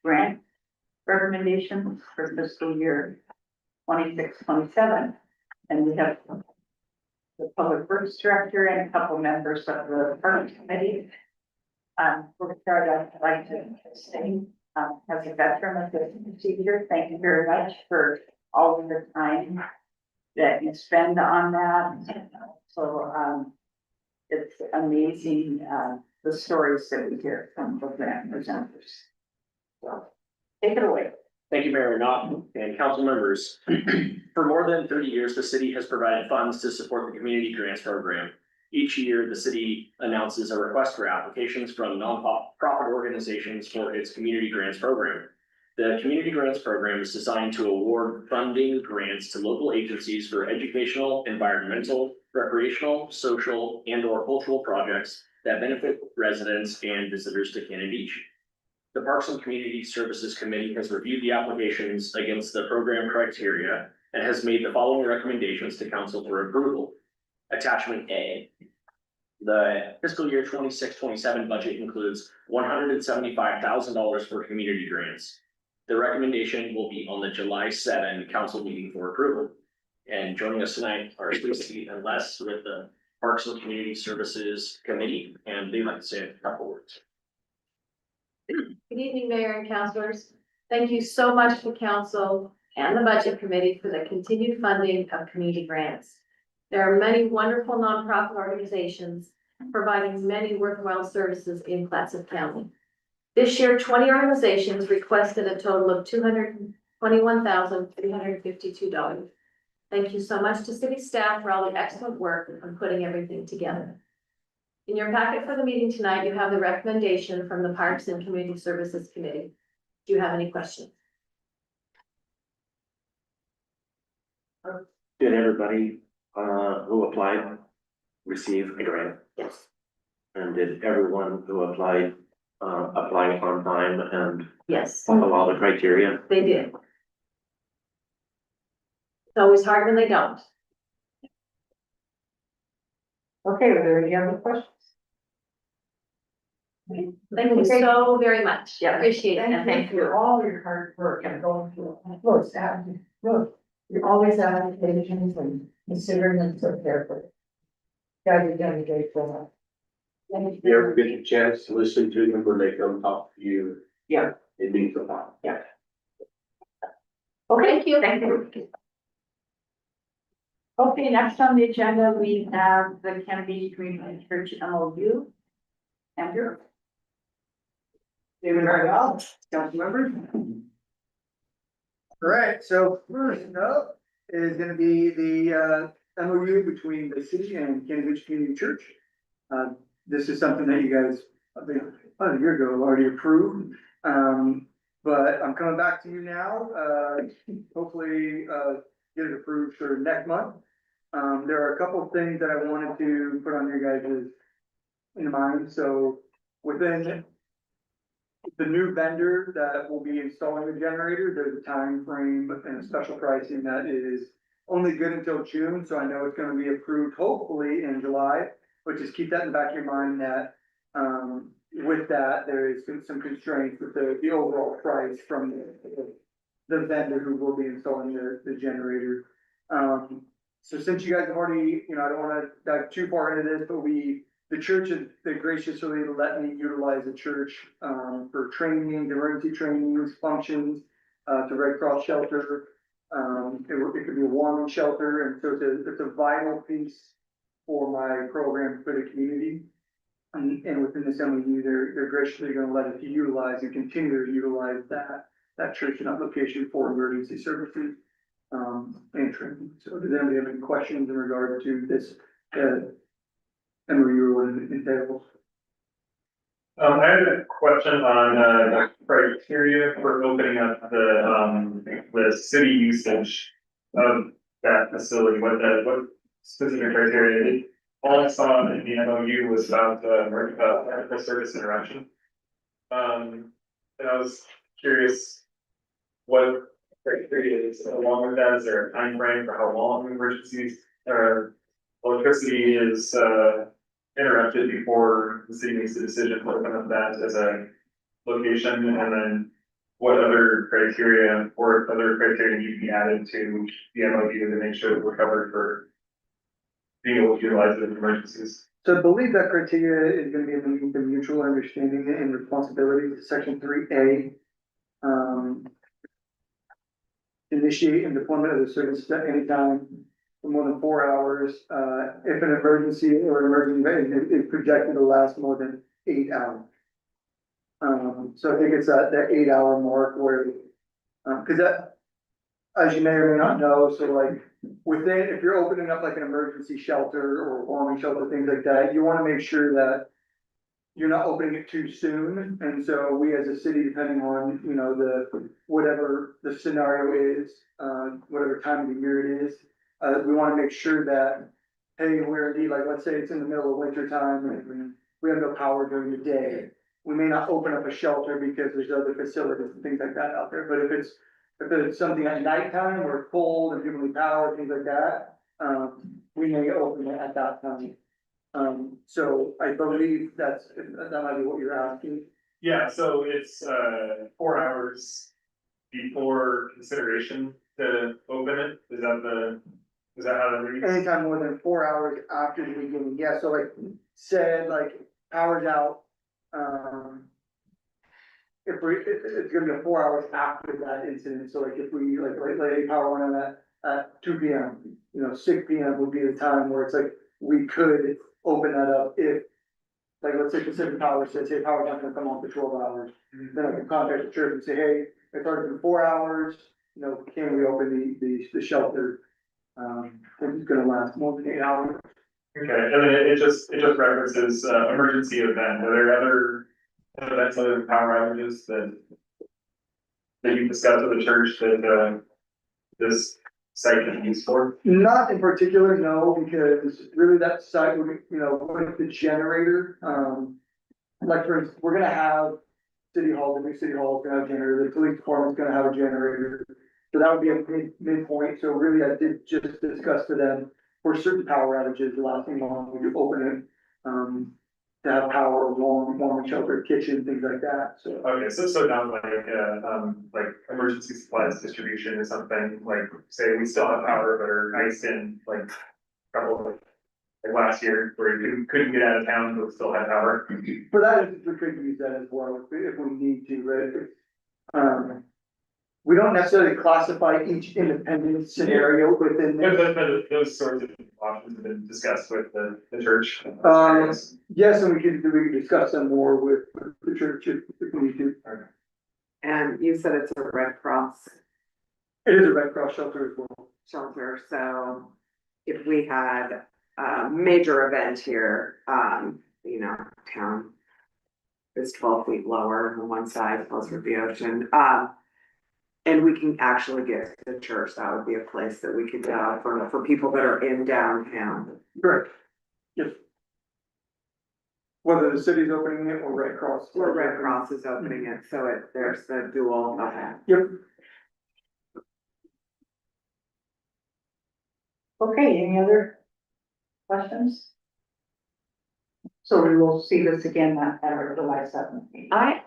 grant recommendations for fiscal year 26-27. And we have the Public Works Director and a couple members of the Parks Committee. We're starting, I'd like to say, as a veteran of this procedure, thank you very much for all of the time that you spend on that. So, it's amazing, the stories that we hear from the grant presenters. So, take it away. Thank you, Mayor Knopf and council members. For more than 30 years, the city has provided funds to support the Community Grants Program. Each year, the city announces a request for applications from nonprofit organizations for its Community Grants Program. The Community Grants Program is designed to award funding grants to local agencies for educational, environmental, recreational, social, and/or cultural projects that benefit residents and visitors to Cannon Beach. The Parks and Community Services Committee has reviewed the applications against the program criteria and has made the following recommendations to council for approval. Attachment A. The fiscal year 26-27 budget includes $175,000 for community grants. The recommendation will be on the July 7 council meeting for approval. And joining us tonight are Lucy and Les with the Parks and Community Services Committee, and they'd like to say a couple words. Good evening, Mayor and councilors. Thank you so much to council and the budget committee for the continued funding of community grants. There are many wonderful nonprofit organizations providing many worthwhile services in Clatsop County. This year, 20 organizations requested a total of $221,352. Thank you so much to city staff for all the excellent work on putting everything together. In your packet for the meeting tonight, you have the recommendation from the Parks and Community Services Committee. Do you have any questions? Did everybody, who applied receive a grant? Yes. And did everyone who applied, apply on time and Yes, follow all the criteria? they did. It's always hard when they don't. Okay, are there any other questions? Thank you so very much. Yeah. Appreciate it, and Thank thank you for all your hard work and going through, look, staff, look, you're always asking patients and considering them so carefully. Guys, you've done a great job. If you ever get a chance to listen to them when they come talk to you. Yeah. It means a lot. Yeah. Thank you. Thank you. Okay, next on the agenda, we have the Kennedy Community Church MOU. Andrew? Doing very well, council members. All right, so first up is gonna be the MOU between the city and Cannon Beach Community Church. This is something that you guys, I think, about a year ago already approved. But I'm coming back to you now, hopefully, get it approved for next month. There are a couple of things that I wanted to put on your guys' in mind, so within the new vendor that will be installing the generator, there's a time frame and a special pricing that is only good until June, so I know it's gonna be approved hopefully in July. But just keep that in the back of your mind that, with that, there is some constraints with the overall price from the vendor who will be installing the generator. So since you guys have already, you know, I don't wanna dive too far into this, but the church has graciously let me utilize the church, for training, emergency trainings, functions, to Red Cross shelter. It could be a warming shelter, and so it's a vital piece for my program for the community. And within this MOU, they're graciously gonna let us utilize and continue to utilize that church and that location for emergency services, and training. So does anybody have any questions in regard to this, MOU or entails? I had a question on, the criteria for opening up the city usage of that facility, what specific criteria? All I saw in the MOU was about, medical service interruption. And I was curious what criteria is along with that, is there a time frame for how long emergencies or electricity is, interrupted before the city makes a decision to open up that as a location, and then what other criteria or other criteria need to be added to the MOU to make sure that we're covered for being able to utilize it in emergencies? So I believe that criteria is gonna be the mutual understanding and responsibility, section 3A. Initiate and deployment of the service at any time for more than 4 hours, if an emergency or emergency event is projected to last more than 8 hours. So I think it's that 8 hour mark where, cause that, as you may or may not know, so like within, if you're opening up like an emergency shelter or warming shelter, things like that, you wanna make sure that you're not opening it too soon. And so we as a city, depending on, you know, whatever the scenario is, whatever time of the year it is, we wanna make sure that, hey, we're indeed, like, let's say it's in the middle of winter time and we have no power during the day. We may not open up a shelter because there's other facilities and things like that out there, but if it's something at nighttime where it's cold and people need power, things like that, we may open it at that time. So I believe that might be what you're asking. Yeah, so it's 4 hours before consideration to open it, is that how that reads? Anytime more than 4 hours after the beginning, yeah, so like, said, like, power's out. It's gonna be 4 hours after that incident, so like if we, like power went on at 2 PM, you know, 6 PM would be the time where it's like, we could open that up if, like, let's say Pacific Power says, hey, power's not gonna come on for 12 hours. Then I can contact the church and say, hey, it's already been 4 hours, you know, can we open the shelter? If it's gonna last more than 8 hours. Okay, and then it just references, emergency event, are there other events other than power outages that you discussed with the church that, this site can be used for? Not in particular, no, because really that site would, you know, with the generator, like for instance, we're gonna have City Hall, the new City Hall is gonna have a generator, the police department's gonna have a generator. So that would be a midpoint, so really I did just discuss to them for certain power outages, lasting long, we do open it, to have power, warm and sheltered kitchen, things like that, so. Okay, so not like emergency supplies distribution is something, like, say, we still have power, but are iced in, like, a couple of, like last year, where you couldn't get out of town, but still had power. For that, we could use that as well, if we need to, right? We don't necessarily classify each independent scenario within this. But those sorts of options have been discussed with the church. Yes, and we could discuss them more with the church if we need to. And you said it's a Red Cross It is a Red Cross shelter as well. shelter, so if we had a major event here, you know, town is 12 feet lower on one side, closer to the ocean, and we can actually get to the church, that would be a place that we could go for people that are in downtown. Correct. Yes. Whether the city's opening it or Red Cross. Or Red Cross is opening it, so there's the dual, okay. Yep. Okay, any other questions? So we will see this again at our July 7th meeting. I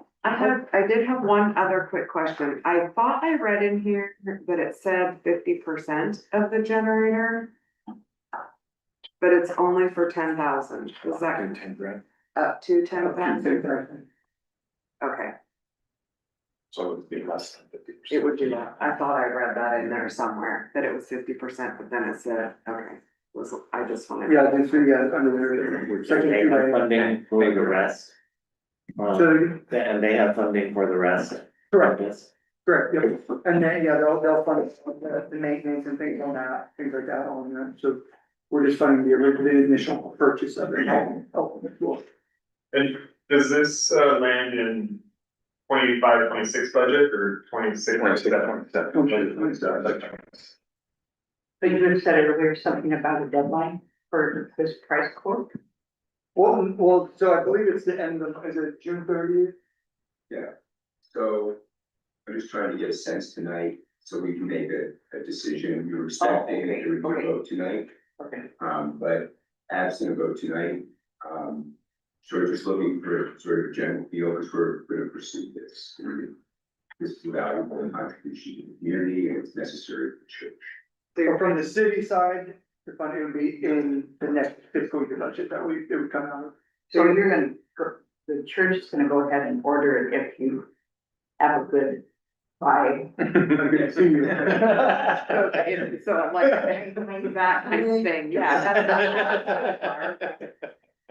did have one other quick question. I thought I read in here that it said 50% of the generator. But it's only for 10,000. Is that 10 grand. up to 10,000? Okay, So it would be less than 50%. it would do that. I thought I read that in there somewhere, that it was 50%, but then it said, okay. I just wanted. Yeah, this, under there. Section They have 2A. funding for the rest. So, And they have funding for the rest. correct, Yes. correct, yep. And then, yeah, they'll fund the maintenance and things on that, things like that on that, so. We're just funding the initial purchase of it. Oh, cool. And does this, land in 25, 26 budget or 26? 27. But you had said earlier something about a deadline for this price quote. Well, so I believe it's the end of, is it June 30th? Yeah, so I'm just trying to get a sense tonight, so we can make a decision, we were expecting okay, it to okay. vote tonight. Okay. But absent a vote tonight, sort of just looking for sort of a general feel, as we're gonna pursue this. This is a valuable contribution to the community and it's necessary for the church. So from the city side, the funding would be in the next fiscal year budget that it would come out of. So you're the church is gonna go ahead and order it if you have a good buy. Okay, see you. Okay, so I'm like, that kind of thing, yeah. That's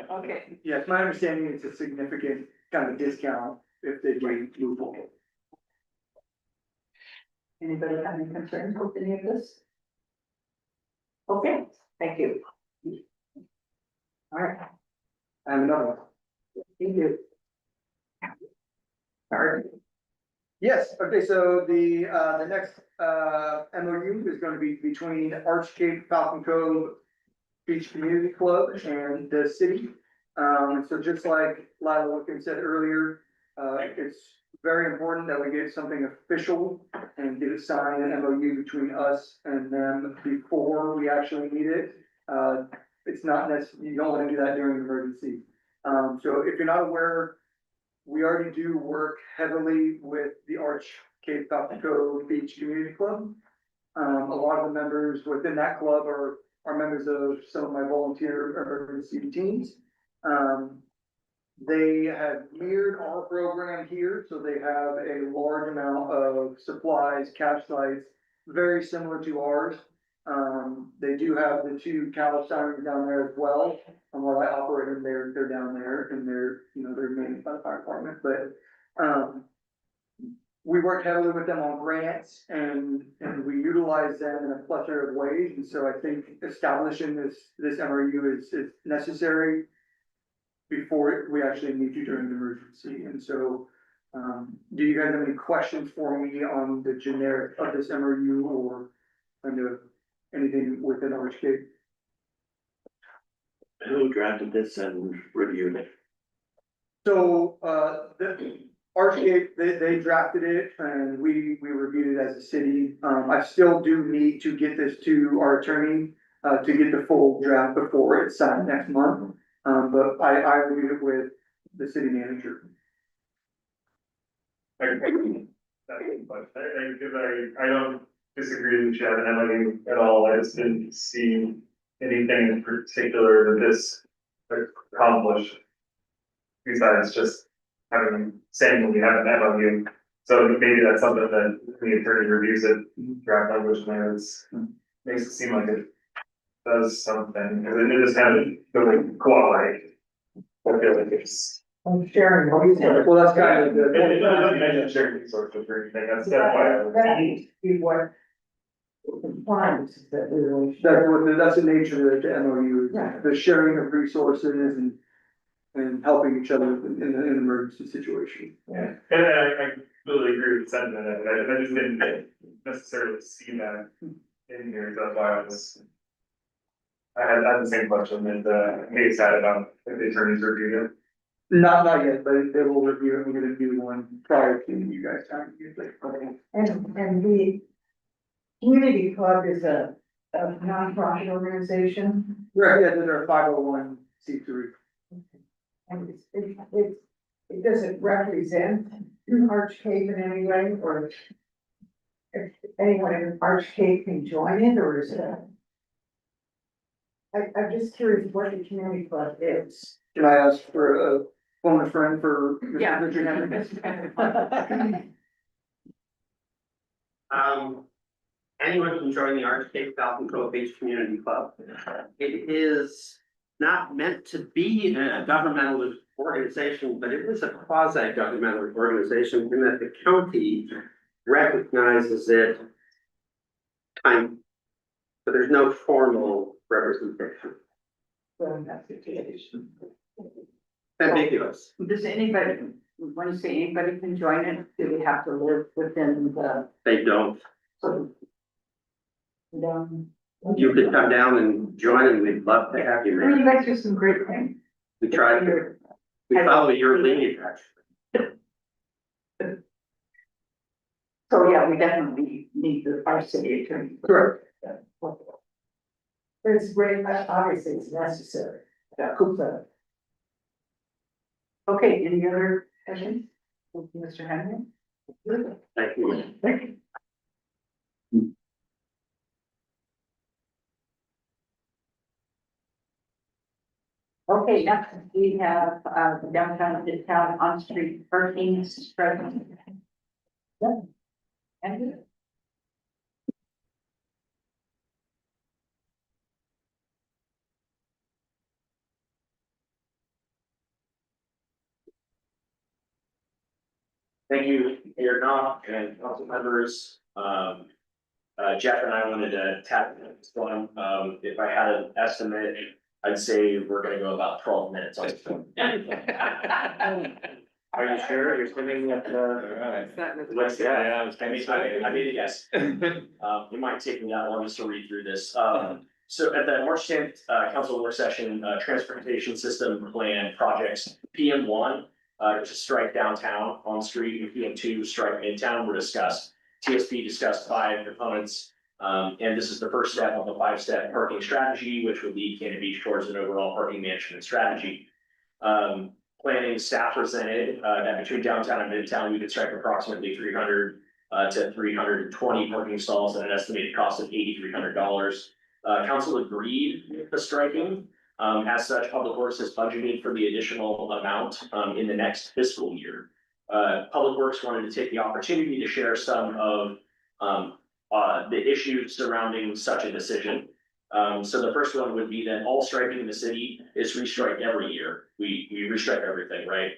Okay. Yes, my understanding is a significant kind of discount if they do move forward. Anybody have any concerns with any of this? Okay, thank you. All right, I have another one. you do. All right. Yes, okay, so the next, MOU is gonna be between Arch Cape Falcon Cove Beach Community Club and the city. So just like Lila Wilkins said earlier, it's very important that we get something official and get it signed, an MOU between us and them before we actually need it. It's not necessary, you don't wanna do that during an emergency. So if you're not aware, we already do work heavily with the Arch Cape Falcon Cove Beach Community Club. A lot of the members within that club are members of some of my volunteer emergency teams. They have mirrored our program here, so they have a large amount of supplies, cash sites, very similar to ours. They do have the two cattle sirens down there as well. And while I operate them, they're down there and they're, you know, they're managed by the fire department, but, we work heavily with them on grants and we utilize them in a plethora of ways. And so I think establishing this MRU is necessary before we actually need to during the emergency. And so, do you guys have any questions for me on the generic of this MRU or kind of anything within Archgate? Who drafted this and reviewed it? So, the Archgate, they drafted it and we reviewed it as a city. I still do need to get this to our attorney, to get the full draft before it's signed next month. But I reviewed it with the city manager. I don't disagree with Chad and Emily at all, I just didn't see anything in particular that this accomplished. Besides just saying that we have an MOU, so maybe that's something that the attorney reviews it, draft language in there, makes it seem like it does something, because it just kind of doesn't cooperate. I feel like it's. I'm sharing. Well, that's kind of It the. doesn't mention sharing resources or anything, that's why I was. That needs to be what compliance is that we really. That's the nature of the MOU, Yeah. the sharing of resources and helping each other in an emergency situation. Yeah, and I really agree with the sentiment of it, I just didn't necessarily see that in here, that's why I had the same question, and maybe sad about if the attorneys reviewed it. Not yet, but they will review it, we're gonna do one prior to you guys having it. And the community club is a nonprofit organization. Right, yeah, they're a 501c3. And it doesn't represent Archcape in any way, or if anyone in Archcape can join it, or is it? I'm just curious what the community club is. Can I ask for a phone a friend for Yeah. Mr. Richard Henry? Anyone can join the Archgate Falcon Cove Beach Community Club. It is not meant to be a governmental organization, but it is a quasi-governmental organization in that the county recognizes it. But there's no formal representation. Ambiguous. Does anybody, when you say anybody can join it, do they have to live within the? They don't. You You could come down and join and we'd love to have you, I mean, you man. guys do some great things. We try to, we follow your lead, actually. So, yeah, we definitely need our city attorney. Correct. It's great, obviously it's necessary. Yeah. Cool. Okay, any other questions? Mr. Henry? Thank you. Thank you. Okay, next we have, downtown Midtown on-street parking strategy. Andrew? Thank you, Mayor Knopf and council members. Jeff and I wanted to tap this one. If I had an estimate, I'd say we're gonna go about 12 minutes on this one. Are you sure you're sitting at what's that? I mean, yes. It might take me that long just to read through this. So at the March 10th, council work session, transportation system plan projects, PM1, to strike downtown on street, and PM2 strike midtown were discussed. TSP discussed 5 components, and this is the first step of a 5-step parking strategy, which would lead Cannon Beach towards an overall parking management strategy. Planning staff presented that between downtown and midtown, we could strike approximately 300 to 320 parking stalls at an estimated cost of $8,300. Council agreed with the striking. As such, Public Works has budgeted for the additional amount in the next fiscal year. Public Works wanted to take the opportunity to share some of the issues surrounding such a decision. So the first one would be that all striping in the city is restriped every year. We restripe everything, right?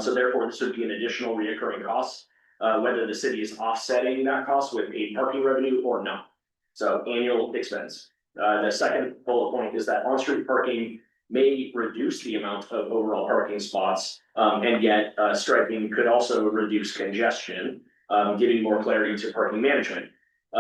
So therefore, this would be an additional reoccurring cost, whether the city is offsetting that cost with a parking revenue or not. So annual expense. The second bullet point is that on-street parking may reduce the amount of overall parking spots, and yet striping could also reduce congestion, giving more clarity to parking management.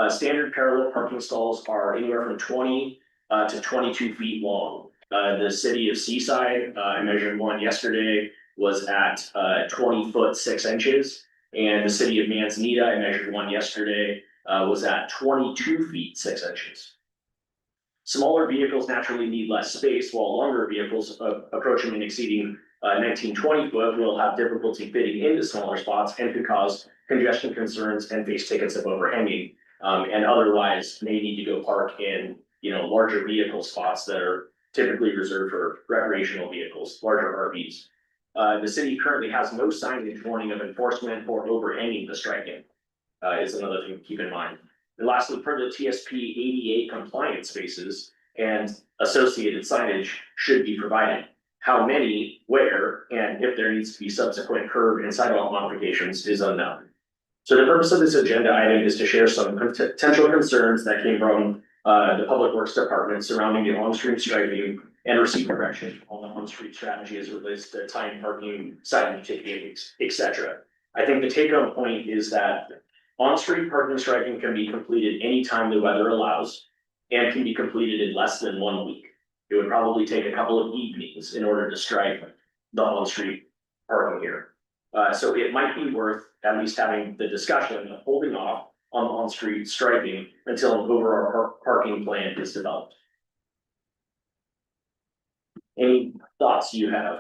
Standard parallel parking stalls are anywhere from 20 to 22 feet long. The city of Seaside, I measured one yesterday, was at 20 foot 6 inches. And the city of Manzanita, I measured one yesterday, was at 22 feet 6 inches. Smaller vehicles naturally need less space, while longer vehicles approaching and exceeding 19-20 foot will have difficulty fitting into smaller spots and could cause congestion concerns and face tickets if overhanging. And otherwise may need to go park in, larger vehicle spots that are typically reserved for recreational vehicles, larger RVs. The city currently has no signage warning of enforcement or overhanging the striking, is another thing to keep in mind. And lastly, per the TSP ADA compliance spaces and associated signage should be provided. How many, where, and if there needs to be subsequent curb and sidewalk modifications is unknown. So the purpose of this agenda item is to share some potential concerns that came from the Public Works Department surrounding the on-street striping and receive direction on the on-street strategy as it relates to time parking, signage, ticketing, etc. I think the take-home point is that on-street parking striping can be completed anytime the weather allows and can be completed in less than 1 week. It would probably take a couple of evenings in order to stripe the on-street parking here. So it might be worth at least having the discussion of holding off on on-street striping until an overall parking plan is developed. Any thoughts you have?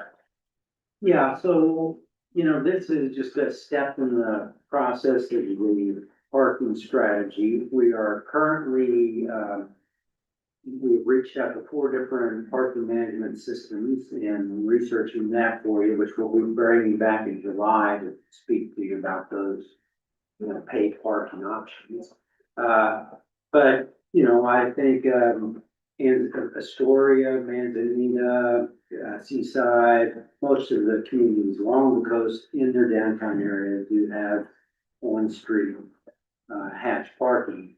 Yeah, so, this is just a step in the process of the parking strategy. We are currently, we've reached out to 4 different parking management systems and researching that for you, which we'll be bringing back in July to speak to you about those, paid parking options. But, I think, in Astoria, Manzanita, Seaside, most of the communities along the coast in their downtown area do have on-street hatch parking.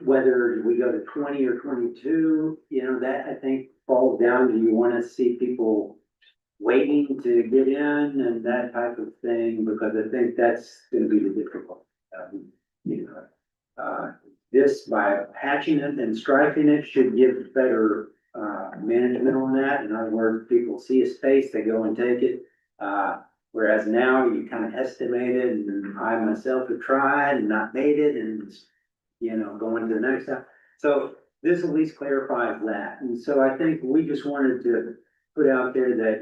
Whether we go to 20 or 22, that I think falls down to you want to see people waiting to get in and that type of thing, because I think that's going to be the difficult. This by hatching it and striping it should give better management on that. In other words, people see a space, they go and take it. Whereas now you kind of estimate it, and I myself have tried and not made it, and going to the next step. So this at least clarifies that. And so I think we just wanted to put out there that,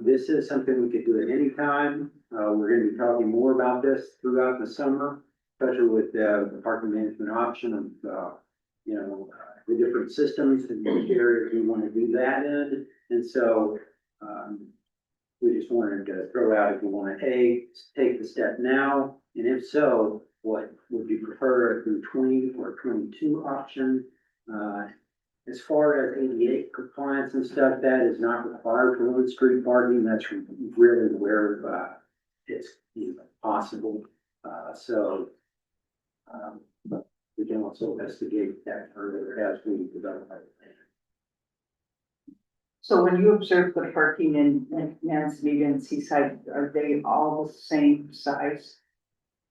this is something we could do at any time. We're gonna be talking more about this throughout the summer, especially with the parking management option of, the different systems and which areas we want to do that in. And so, we just wanted to throw out if you want to, take the step now, and if so, what would you prefer, through 20 or 22 option? As far as ADA compliance and stuff, that is not required for on-street parking. That's really where it's possible. So we can also investigate that further as we develop our plan. So when you observe the parking in Manzanita and Seaside, are they all the same size?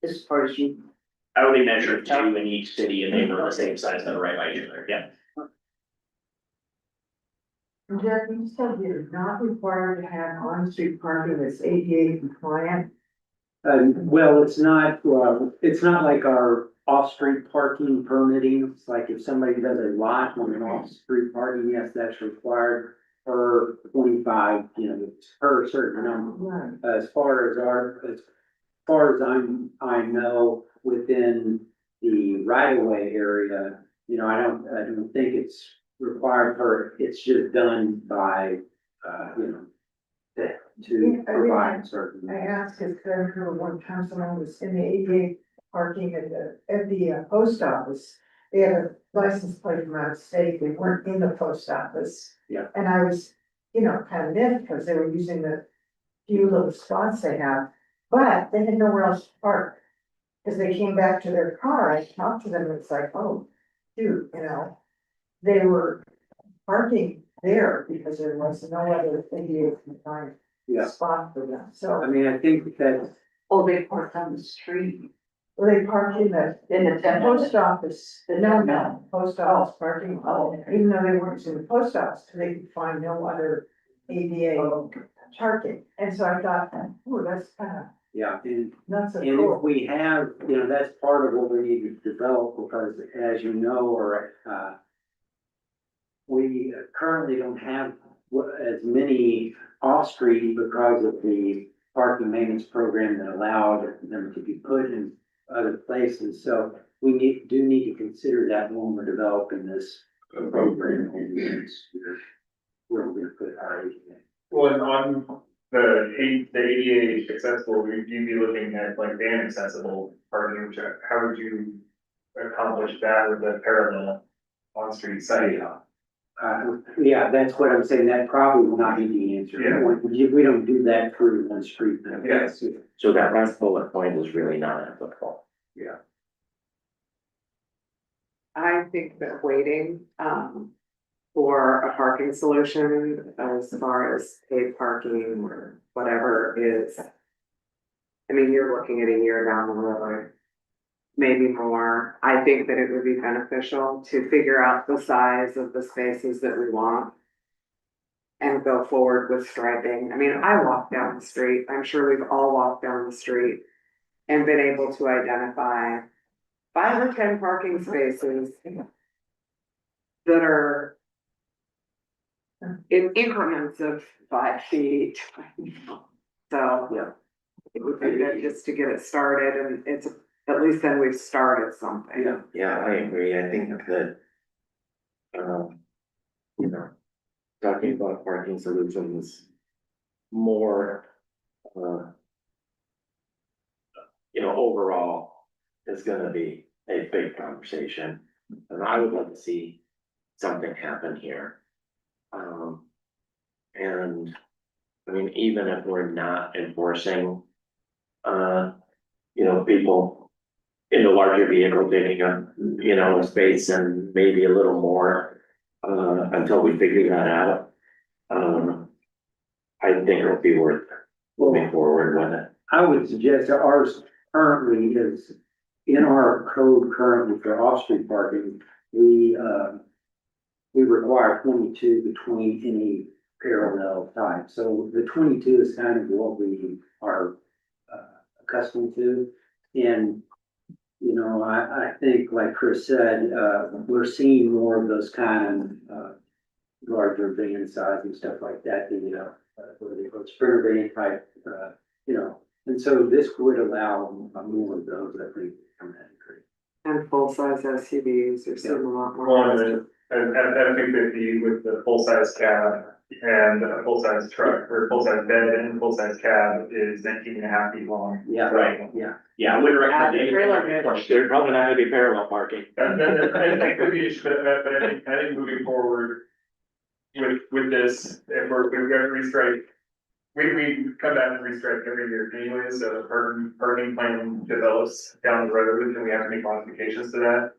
As far as you? I only measured 2 in each city and they were the same size that are right by each other, yeah. Jeff, you said you're not required to have on-street parking that's ADA compliant. Well, it's not like our off-street parking permitting. It's like if somebody does a lot on an off-street parking, yes, that's required per 25, per certain number. Right. As far as I know, within the right-of-way area, I don't think it's required it's just done by, to provide certain. I asked, because I remember one time someone was in the ADA parking at the post office. They had a license plate from out of state, they weren't in the post office. Yeah. And I was, kind of miffed because they were using the few little spots they have, but they had nowhere else to park. Cause they came back to their car, I talked to them, and it's like, oh, dude, they were parking there because there was no other ADA compliant Yeah. spot for them, so. I mean, I think that, Oh, they parked on the street. Well, they parked in the post office, no, post office parking, even though they weren't in the post office, they could find no other ADA parking. And so I thought, oh, that's kind of yeah, and not so And if cool. we have, that's part of what we need to develop, because as you know, or, we currently don't have as many off-street because of the parking maintenance program that allowed them to be put in other places. So we do need to consider that when we're developing this program. Where we're gonna put our ADA. Well, and on the ADA accessible, you'd be looking at like van accessible parking, which how would you accomplish that with a parallel on-street site? Yeah, that's what I'm saying, that probably will not be the answer. Yeah. We don't do that through one street. Yes. So that last bullet point is really not applicable. Yeah. I think that waiting, for a parking solution as far as paid parking or whatever is. I mean, you're looking at a year down the road, maybe more. I think that it would be beneficial to figure out the size of the spaces that we want. And go forward with striping. I mean, I walk down the street, I'm sure we've all walked down the street and been able to identify 5 or 10 parking spaces that are in increments of 5 feet. So, Yeah. it would be good just to get it started, and it's, at least then we've started something. Yeah. Yeah, I agree. I think that, talking about parking solutions more, overall is gonna be a big conversation. And I would like to see something happen here. And, I mean, even if we're not enforcing, people in the larger vehicle taking up, a space and maybe a little more, until we figure that out. I think it'll be worth moving forward with it. I would suggest that ours currently is, in our code currently for off-street parking, we require 22 between any parallel type. So the 22 is kind of what we are accustomed to. And, I think, like Chris said, we're seeing more of those kind of larger van size and stuff like that, what they call sprinter van type, and so this would allow more of those, I think, come in. And full-size SUVs are seeing a lot more. One of it, an F-250 with the full-size cab and a full-size truck, or full-size bed and full-size cab is 19.5 feet long. Yeah, Right. yeah. Yeah, I wouldn't Add recommend the trailer hitch. any, there's probably not gonna be parallel parking. I think could be, but I think moving forward with this, if we're gonna restrike, we come back and restrike every year anyway, so the parking plan develops down the road and we have to make modifications to that.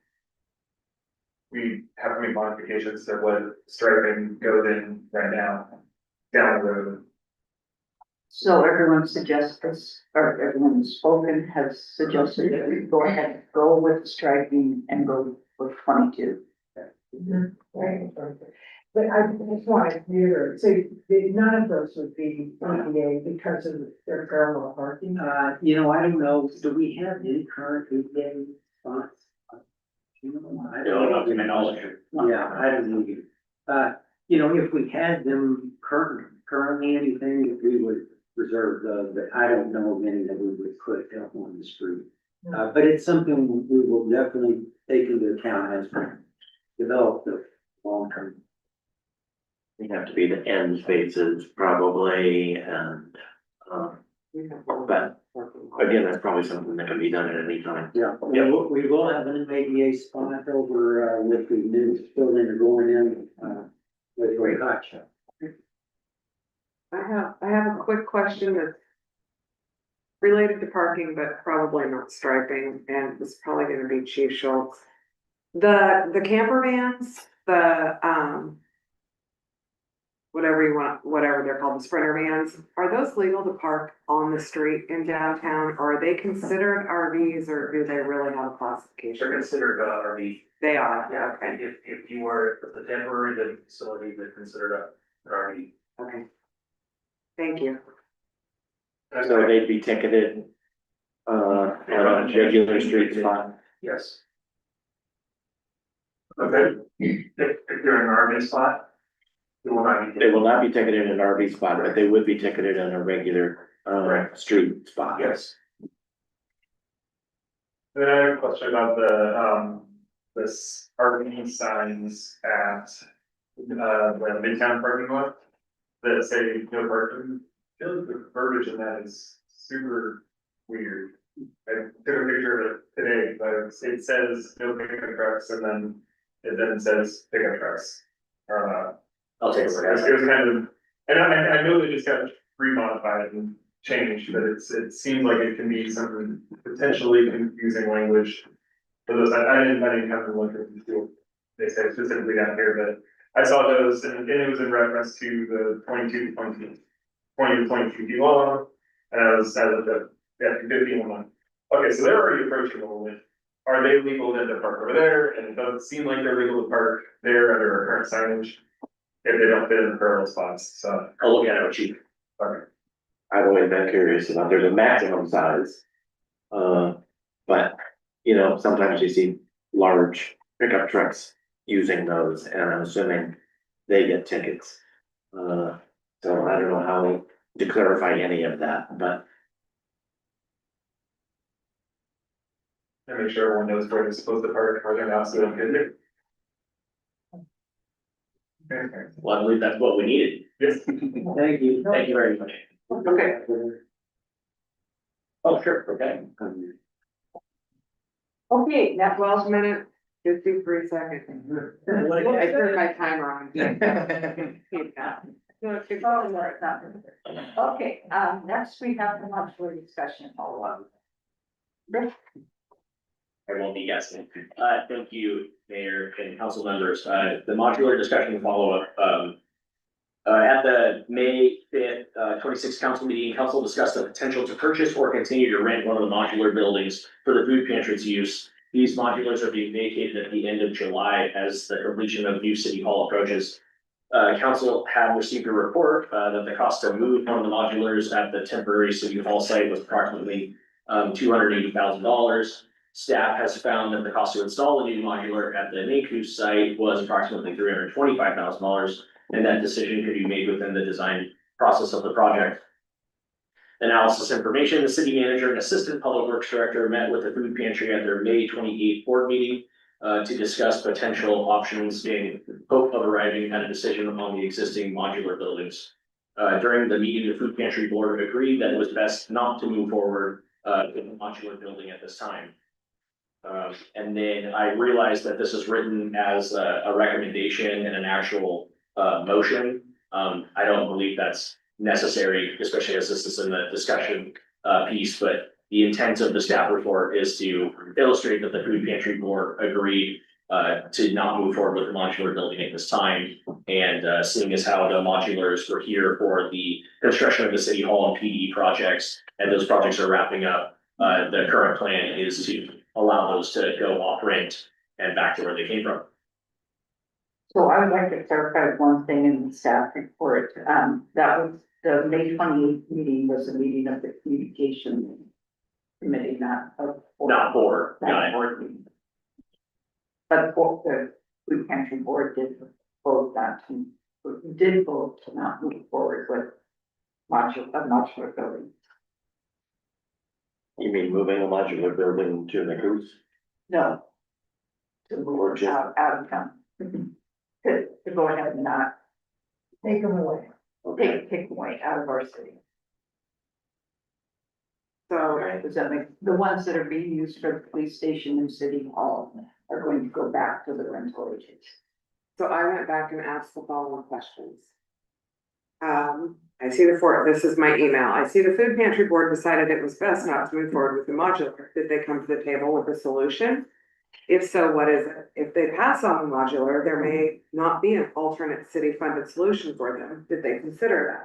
We have to make modifications to what striping goes in right now, down the road. So everyone suggests this, or everyone who's spoken has suggested that we go ahead, go with striking and go with 22. Right. But I just want to reiterate, so none of those would be ADA because of their parallel parking. I don't know, do we have any current ADA spots? No, not to my knowledge. Yeah, I don't know. If we had them currently anything, if we would reserve those, but I don't know of any that we would put out on the street. But it's something we will definitely take into account as we develop the long term. They have to be the end spaces probably, and, But again, that's probably something that can be done at any time. Yeah, we will have an ADA spot over, with the new building they're going in, with Great Hutch. I have a quick question that's related to parking, but probably not striping, and it's probably gonna be Chief Schultz. The camper vans, whatever you want, whatever they're called, the Sprinter vans, are those legal to park on the street in downtown, or are they considered RVs, or do they really have a classification? They're considered RV. They are, Yeah, okay, if you were at the temporary living facility, they're considered an RV. okay. Thank you. So they'd be ticketed, on a regular street spot. Yes. Okay, if you're in an RV spot, you will not be. They will not be ticketed in an RV spot, but they would be ticketed in a regular, street spot. Yes. Then I have a question about this RV signs at, the Midtown parking lot. That say no parking, I feel like the verbiage in that is super weird. I took a picture of it today, but it says no pickup trucks and then it says pickup trucks. I'll take a look at It was kind of, and I know they just got remodified and changed, but it seems like it can be some potentially confusing language. For those, I didn't have to look at what they say specifically down here, but I saw those and it was in reference to the 20 to 22 feet long. And I was at the 50 one. Okay, so they're already approaching the limit. Are they legal then to park over there? And it doesn't seem like they're legal to park there under our current signage. If they don't fit in the parallel spots, so. I'll look at it with Chief. Okay. I've always been curious about, there's a maximum size. But, you know, sometimes you see large pickup trucks using those, and I'm assuming they get tickets. So I don't know how to clarify any of that, but And make sure everyone knows where they're supposed to park, or they're not, so they don't get there. Okay. Well, I believe that's what we needed. Yes. Thank you. Thank you very much. Okay. Oh, sure, okay. Okay, that 12-minute, 53 seconds. I turned my timer on. Okay, next we have the monthly discussion follow-up. I won't be guessing. Thank you, Mayor and council members. The modular discussion follow-up, at the May 5th, 26th council meeting, council discussed the potential to purchase or continue to rent one of the modular buildings for the food pantry's use. These modulars are being vacated at the end of July as the completion of new city hall approaches. Council had received a report, that the cost to move one of the modulars at the temporary city hall site was approximately, $280,000. Staff has found that the cost to install a new modular at the NACU site was approximately $325,000, and that decision could be made within the design process of the project. Analysis information, the city manager and assistant public works director met with the food pantry at their May 28th board meeting to discuss potential options in hope of arriving at a decision on the existing modular buildings. During the meeting, the food pantry board agreed that it was best not to move forward with the modular building at this time. And then I realized that this is written as a recommendation and an actual motion. I don't believe that's necessary, especially as this is in the discussion piece, but the intent of the staff report is to illustrate that the food pantry board agreed to not move forward with the modular building at this time. And seeing as how the modulars were here for the construction of the city hall and PD projects, and those projects are wrapping up, the current plan is to allow those to go off rent and back to where they came from. So I would like to clarify one thing in the staff report, that was the May 28th meeting was a meeting of the communication committee, not of. Not board, got it. Board meeting. But the food pantry board did vote to not move forward with modular building. you mean moving a modular building to the cruise? No. To move out of town. To go ahead and not Take them away. take away out of our city. So, Does that make, the ones that are being used for the police station and city hall are going to go back to the rental agents? so I went back and asked the following questions. I see this is my email. I see the food pantry board decided it was best not to move forward with the modular. Did they come to the table with a solution? If so, what is it? If they pass on the modular, there may not be an alternate city funded solution for them. Did they consider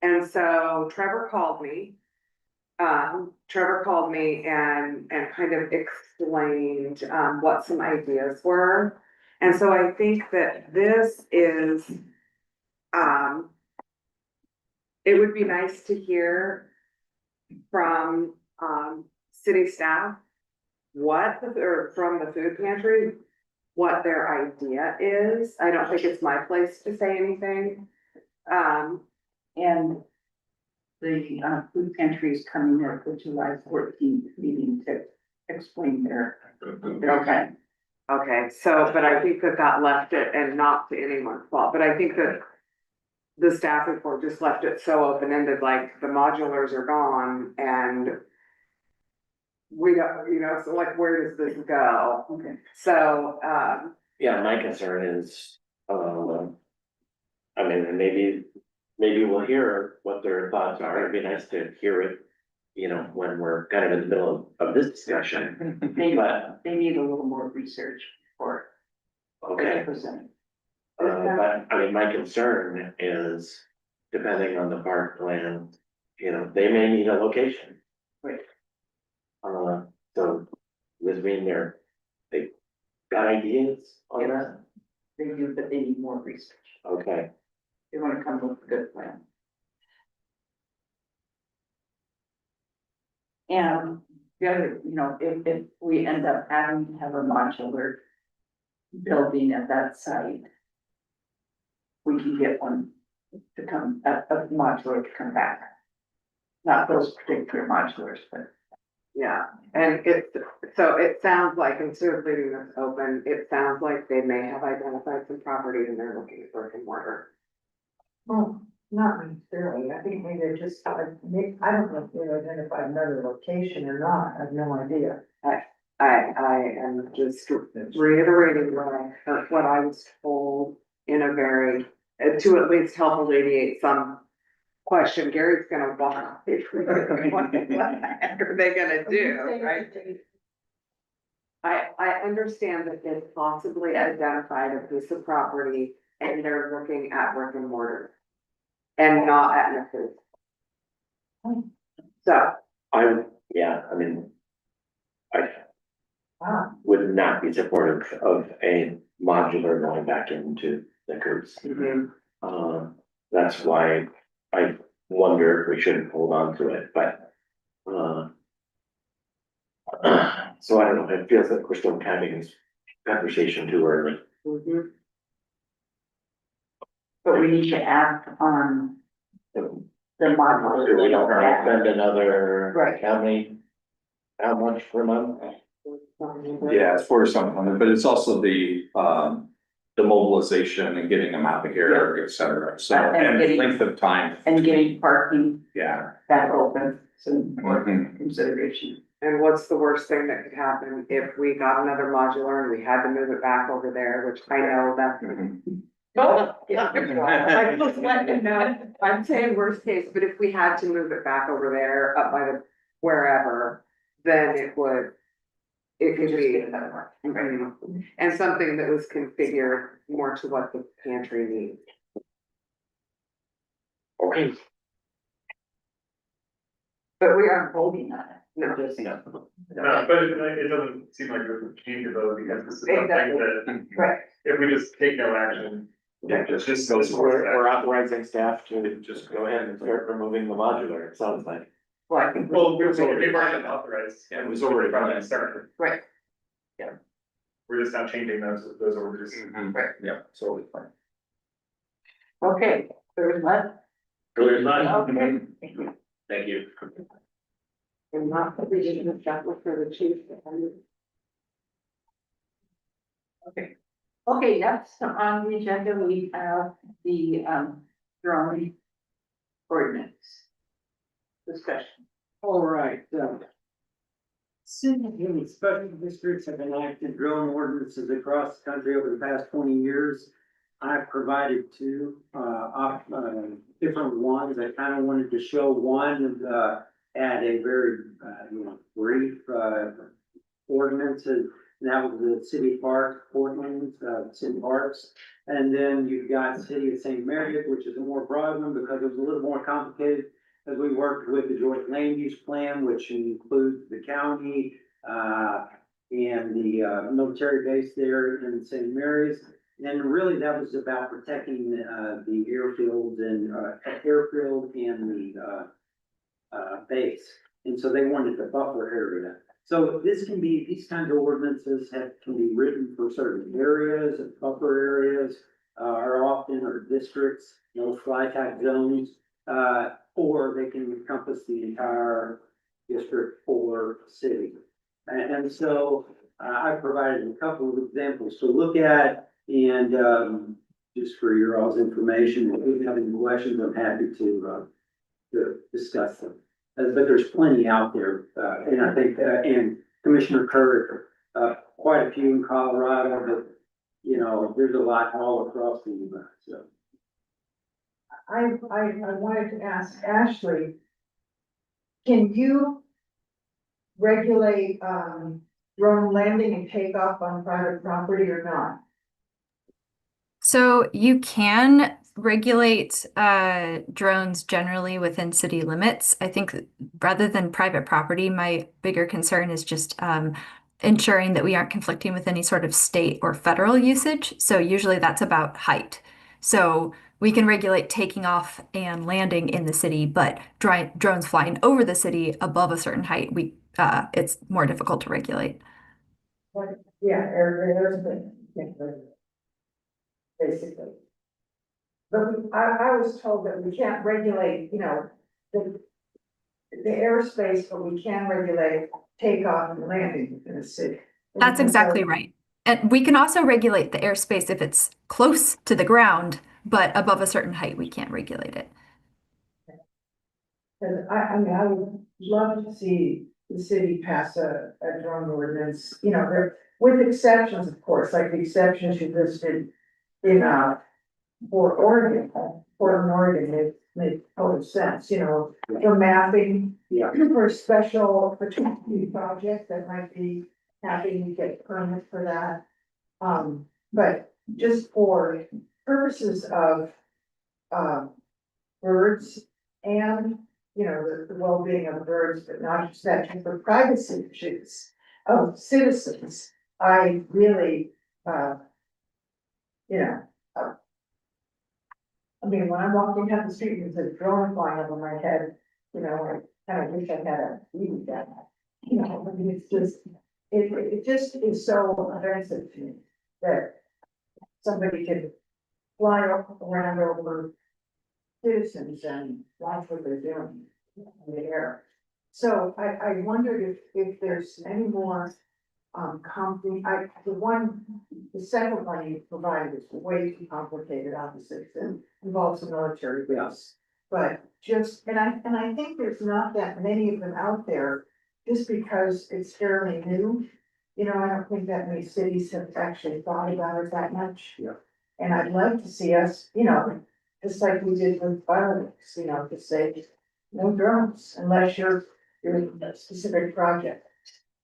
that? And so Trevor called me. Trevor called me and kind of explained, what some ideas were. And so I think that this is, it would be nice to hear from, city staff or from the food pantry, what their idea is. I don't think it's my place to say anything. And the food pantry is coming at the July 14th meeting to explain their plan. Okay, so, but I think that that left it, and not to anyone's fault, but I think that the staff report just left it so open-ended, like the modulars are gone and we don't, so like, where does this go? Okay. So, Yeah, my concern is, I mean, and maybe we'll hear what their thoughts are. It'd be nice to hear it, when we're kind of in the middle of this discussion. They need a little more research for Okay. presenting. But I mean, my concern is, depending on the park plan, they may need a location. Right. So does it mean they got ideas on that? They do, but they need more research. Okay, They want to come up with a good plan. And the other, if we end up having to have a modular building at that site, we can get one to come, a modular to come back. Not those particular modulars, but yeah, and so it sounds like, instead of leaving this open, it sounds like they may have identified some properties and they're looking for brick and mortar. Well, not necessarily. I think maybe they're just, I don't know if they identified another location or not. I have no idea. I am just reiterating what I was told in a very, to at least help alleviate some question. Gary's gonna walk. What are they gonna do, right? I understand that they possibly identified a piece of property and they're looking at brick and mortar and not at Memphis. So, I Wow. would not be supportive of a modular going back into the curves. That's why I wonder if we shouldn't hold on to it, but, so I don't know, it feels like we're still having this conversation too early. but we need to act on the modular. We don't want to spend another, Right. how much per month? Yeah, it's for something, but it's also the mobilization and getting them out of here, et cetera, so, And and getting- length of time. And getting parking Yeah. back open, some more Mhm. consideration. and what's the worst thing that could happen if we got another modular and we had to move it back over there, which I know that's. I just let you know, I'm saying worst case, but if we had to move it back over there, up by the wherever, then it could be. And something that was configured more to what the pantry needs. Okay. But we aren't voting on it. No. Just- No, but it doesn't seem like it would change it though, because this is something that, Right. if we just take no action. Yeah, Just goes we're forward. authorizing staff to just go ahead and start removing the modular, it sounds like. Well, I think. Well, we've already authorized. Yeah, it was already Probably done. started. Right. We're just not changing those orders. Yeah, totally fine. Okay, there's what? There's not. Okay. Thank you. And not that we didn't have that for the chief. Okay, next on the agenda, we have the drone ordinance discussion. All right, Significant special districts have enacted drone ordinances across the country over the past 20 years. I've provided two, different ones. I kind of wanted to show one, at a very, brief, ordinance, and that was the city park, Portland, city parks. And then you've got City of St. Mary's, which is a more broad one because it was a little more complicated. As we worked with the joint land use plan, which includes the county, and the, military base there in St. Mary's. And really that was about protecting, the airfield and, the, base. And so they wanted the buffer area. So this can be, these kinds of ordinances can be written for certain areas, and buffer areas, or districts, no fly type zones. Or they can encompass the entire district or city. And so I provided a couple of examples to look at, and just for your all's information, if you have any questions, I'm happy to discuss them. But there's plenty out there, and I think, and Commissioner Kerr, quite a few in Colorado, but there's a lot all across the U.S. So. I wanted to ask Ashley, can you regulate, drone landing and takeoff on private property or not? So you can regulate drones generally within city limits. I think rather than private property, my bigger concern is just ensuring that we aren't conflicting with any sort of state or federal usage. So usually that's about height. So we can regulate taking off and landing in the city, but drones flying over the city above a certain height, it's more difficult to regulate. Yeah, basically. But I was told that we can't regulate, the airspace, but we can regulate takeoff and landing in the city. That's exactly right. And we can also regulate the airspace if it's close to the ground, but above a certain height, we can't regulate it. And I would love to see the city pass a drone ordinance, there, with exceptions, of course, like the exceptions you listed in, for Oregon, make total sense, for mapping. Yeah. For special, for projects that might be having you get permit for that. But just for purposes of, birds and, the well-being of birds, but not just that, for privacy issues of citizens, I really, I mean, when I'm walking down the street and there's a drone flying over my head, I kind of wish I had a TV that. I mean, it's just, it just is so offensive to me that somebody could fly around over citizens and watch what they're doing in the air. So I wondered if there's any more the second one you provided is way too complicated, obviously, it involves a military base. But and I think there's not that many of them out there, just because it's fairly new. I don't think that many cities have actually thought about it that much. Yeah. And I'd like to see us, just like we did with fireworks, to say, no drones unless you're doing a specific project.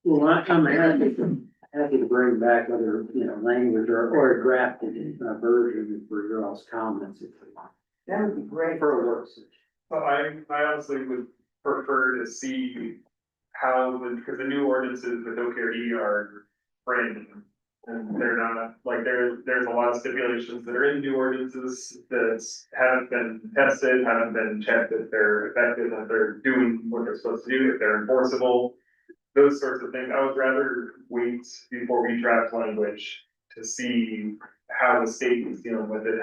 Well, I'm happy to bring back other, language or a drafted version for your all's comments if you want. That would be great. For a work session. Well, I honestly would prefer to see how, because the new ordinances with OKRD are framed. And they're not, like, there's a lot of stipulations that are in new ordinances that haven't been tested, haven't been checked if they're effective, if they're doing what they're supposed to do, if they're enforceable. Those sorts of things. I would rather wait before we draft language to see how the state is dealing with it,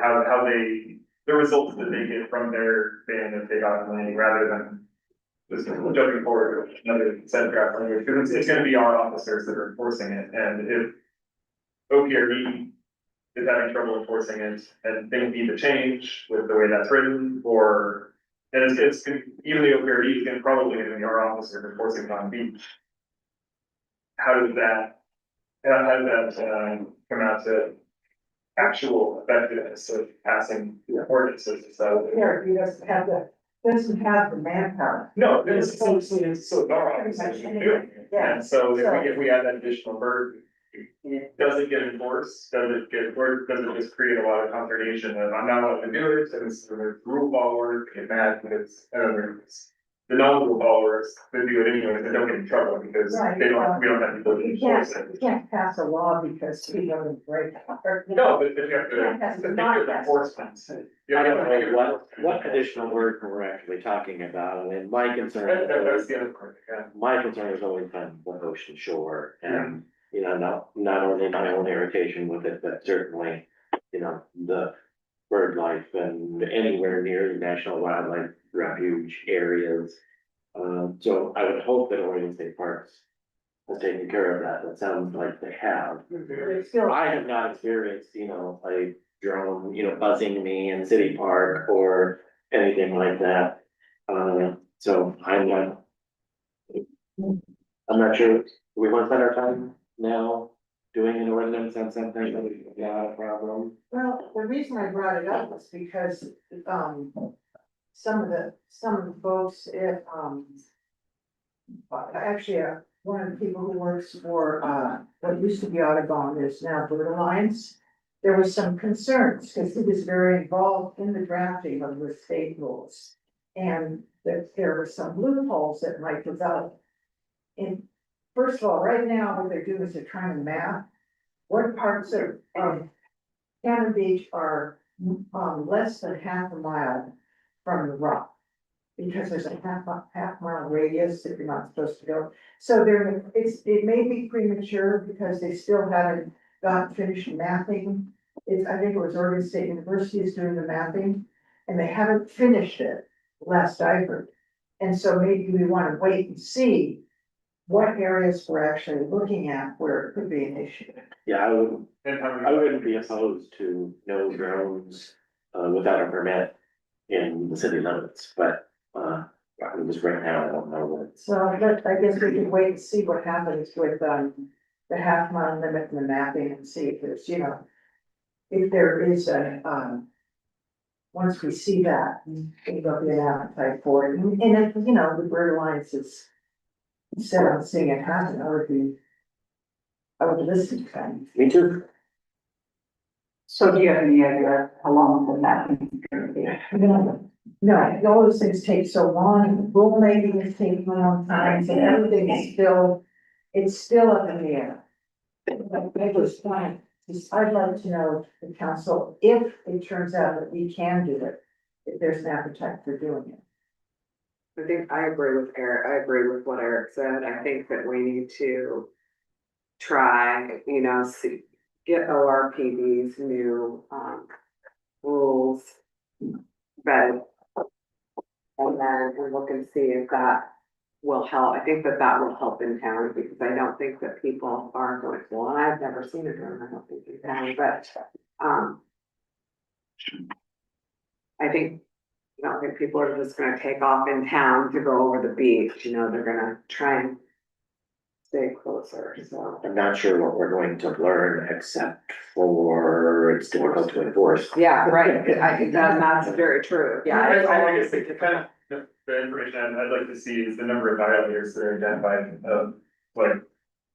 the results that they get from their ban of takeoff and landing, rather than just jumping forward with another set of draft language, because it's gonna be our officers that are enforcing it, and if OPRD is having trouble enforcing it, and things need to change with the way that's written, or And it's, even the OPRD is gonna probably in our office or enforcing on beach. How does that, how does that, come out to actual effectiveness of passing ordinances? So, Here, he doesn't have the manpower. no, it's so our office is doing it. Yeah. And so if we add that additional burden, does it get enforced? Does it get, or does it just create a lot of consternation of I'm not allowed to do it, and it's the rule followers get mad because, the non-rule followers, they do it anyway, they don't get in trouble because Right, we don't have the ability You to enforce can't, it. you can't pass a law because he doesn't break. No, but you have to, Yeah, that's it's not- the enforcement. You I have don't to- know what additional work we're actually talking about, and my concern. That's the other part, yeah. My concern has always been the ocean shore and, you know, not only my own irritation with it, but certainly, you know, the bird life and anywhere near the National Wildlife Refuge areas. So I would hope that Oregon State Parks has taken care of that. That sounds like they have. It's still. I have not experienced, you know, a drone, you know, buzzing me in City Park or anything like that. So I'm not sure, do we want to spend our time now doing an ordinance on something that we got a problem? Well, the reason I brought it up was because, some of the folks actually, one of the people who works for, what used to be Audubon is now Bird Alliance. There was some concerns, because he was very involved in the drafting of the state rules. And that there were some loopholes that might develop. And first of all, right now, what they're doing is they're trying to map what parts of Cannon Beach are less than half a mile from the rock. Because there's a half mile radius that you're not supposed to go. So it may be premature because they still haven't got finished mapping. I think it was Oregon State University is doing the mapping, and they haven't finished it, last I heard. And so maybe we wanna wait and see what areas we're actually looking at where it could be an issue. Yeah, I wouldn't, And how many- I wouldn't be opposed to no drones, without a permit in the city limits, but, just right now, I don't know what. So, but I guess we could wait and see what happens with, the half mile limit and the mapping and see if there's, you know, if there is once we see that, there'll be an appetite for it. And if, you know, the Bird Alliance is set on seeing it happen, I would listen to them. Me too. So do you have any idea how long the mapping is gonna be? No, all those things take so long, rulemaking is taking a long time, so everything is it's still up in the air. But I was fine. I'd like to know the council, if it turns out that we can do it, if there's an appetite for doing it. I think I agree with Eric, I agree with what Eric said, I think that we need to try, you know, get ORPD's new, rules vetted. And then look and see if that will help, I think that will help in town, because I don't think that people are going, well, I've never seen a drone, I don't think in town, but, I think, I don't think people are just gonna take off in town to go over the beach, you know, they're gonna try and stay closer, so. I'm not sure what we're going to learn, except for it's difficult to enforce. Yeah, right, I think that's very true, yeah. I guess the kind of, the information I'd like to see is the number of violators that are identified, like,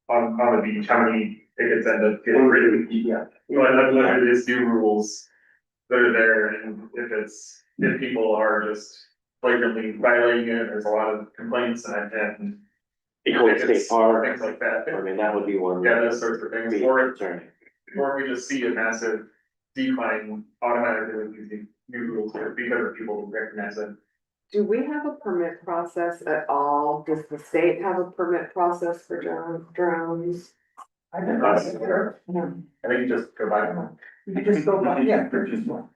on the beach, how many tickets end up getting written. Yeah. So I'd look at these new rules that are there, and if people are just flagrantly violating it, there's a lot of complaints and. Equal State Park, Things like that. I mean, that would be one. Yeah, those sorts of things, Be or concerning. if we just see a massive decline automatically with these new rules, because of people who recognize it. Do we have a permit process at all? Does the state have a permit process for drones? I don't know, sure. I think you just go buy them. You just go by, yeah, purchase one.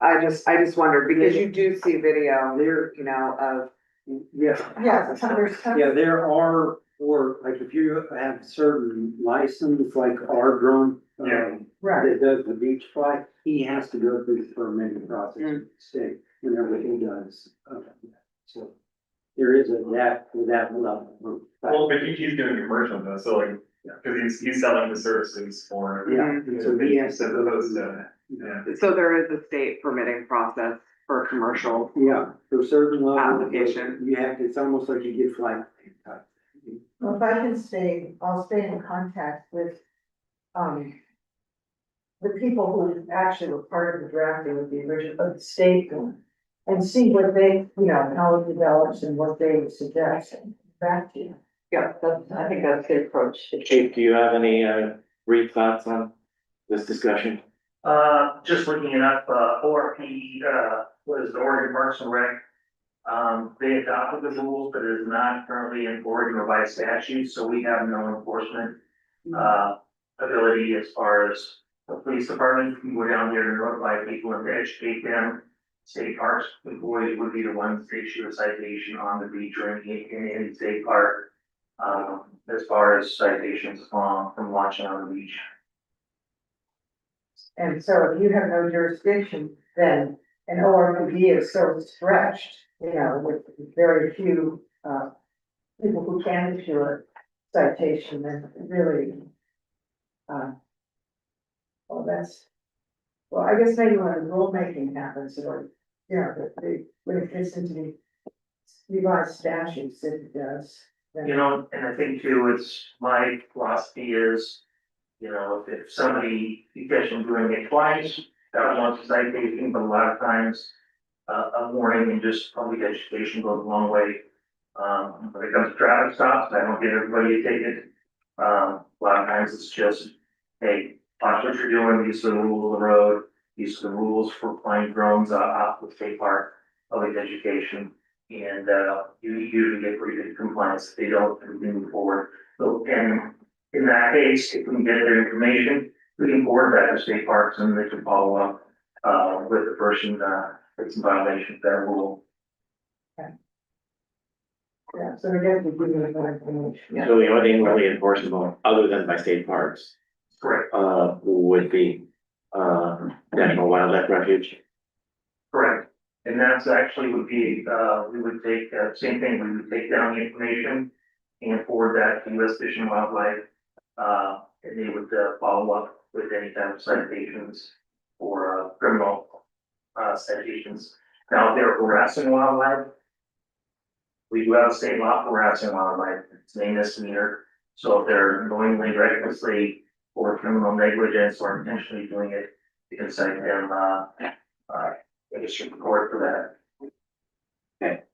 I just wondered, because you do see video, you know, of. Yeah. Yeah, there's. Yeah, there are, or like if you have certain license, like our drone. Yeah. Right. That does the beach flight, he has to go through the permitting process with the state. whenever he does. So there is a gap for that level. Well, but he's doing commercial though, so like, cause he's selling the services for. Yeah, so he has As opposed to, yeah. So there is a state permitting process for commercial. Yeah, for certain level. Application. You have to, it's almost like you get flag. Well, if I can stay, I'll stay in contact with, the people who actually were part of the drafting of the original, of the state one. And see what they, you know, how it develops and what they would suggest back to you. Yeah, that's, I think that's the approach. Chief, do you have any, brief thoughts on this discussion? Just looking it up, ORP, what is it, Oregon Parks and Rec? They adopted the rules, but it is not currently in Oregon revised statute, so we have no enforcement, ability as far as the police department can go down there and notify people and educate them. State parks employees would be the ones that issue a citation on the beach or in any state park. As far as citations from launching on the beach. And so if you have no jurisdiction, then an ORPD is so stretched, you know, with very few, people who can issue a citation, and really, well, that's, well, I guess maybe when the rulemaking happens, or, you know, when it gets into the revised statutes, it does. then- You know, and I think too, it's my philosophy is, you know, if somebody, you catch them doing it twice, that wants a citation, but a lot of times, a warning and just public education goes a long way. When it comes to traffic stops, I don't get everybody a ticket. A lot of times it's just, hey, watch what you're doing, these are the rules of the road, these are the rules for flying drones off the state park, public education. And, you usually get pretty good compliance if they don't move forward. So, and in that case, if we can get their information, we can forward that to state parks and they can follow up, with the person, that's in violation of that rule. Yeah, so we get to give you that information. So the only thing really enforceable, other than by state parks, Correct. would be, National Wildlife Refuge. Correct. And that's actually would be, we would take, same thing, we would take down the information and forward that to US Fish and Wildlife. And they would, follow up with any type of citations or, criminal, citations. Now, if they're harassing wildlife, we do have a state law for harassing wildlife, it's a misdemeanor. So if they're knowingly, recklessly, or criminal negligence or intentionally doing it, you can cite them, in district court for that.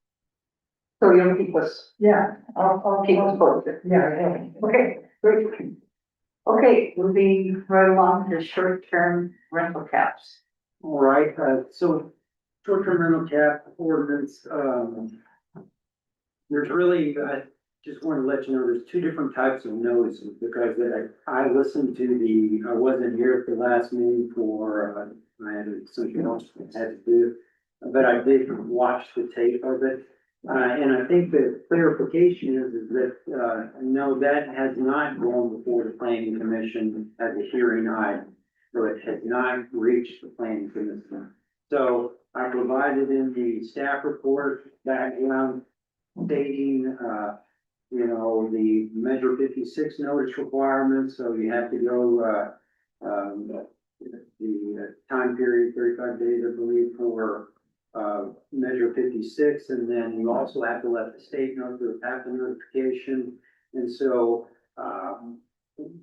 So you'll keep us, Yeah, I'll keep us posted. yeah. Okay, great. Okay, moving right along to short-term rental caps. All right, so short-term rental cap ordinance, there's really, I just want to let you know, there's two different types of notices, because I listened to I wasn't here at the last meeting for, I had something else I had to do, but I did watch the tape of it. And I think the clarification is that, no, that has not gone before the planning commission as a hearing item. So it has not reached the planning commission. So I provided in the staff report background stating, you know, the Measure 56 notice requirements, so you have to go, the time period, 35 days, I believe, for Measure 56, and then you also have to let the state know through a PAPA notification. And so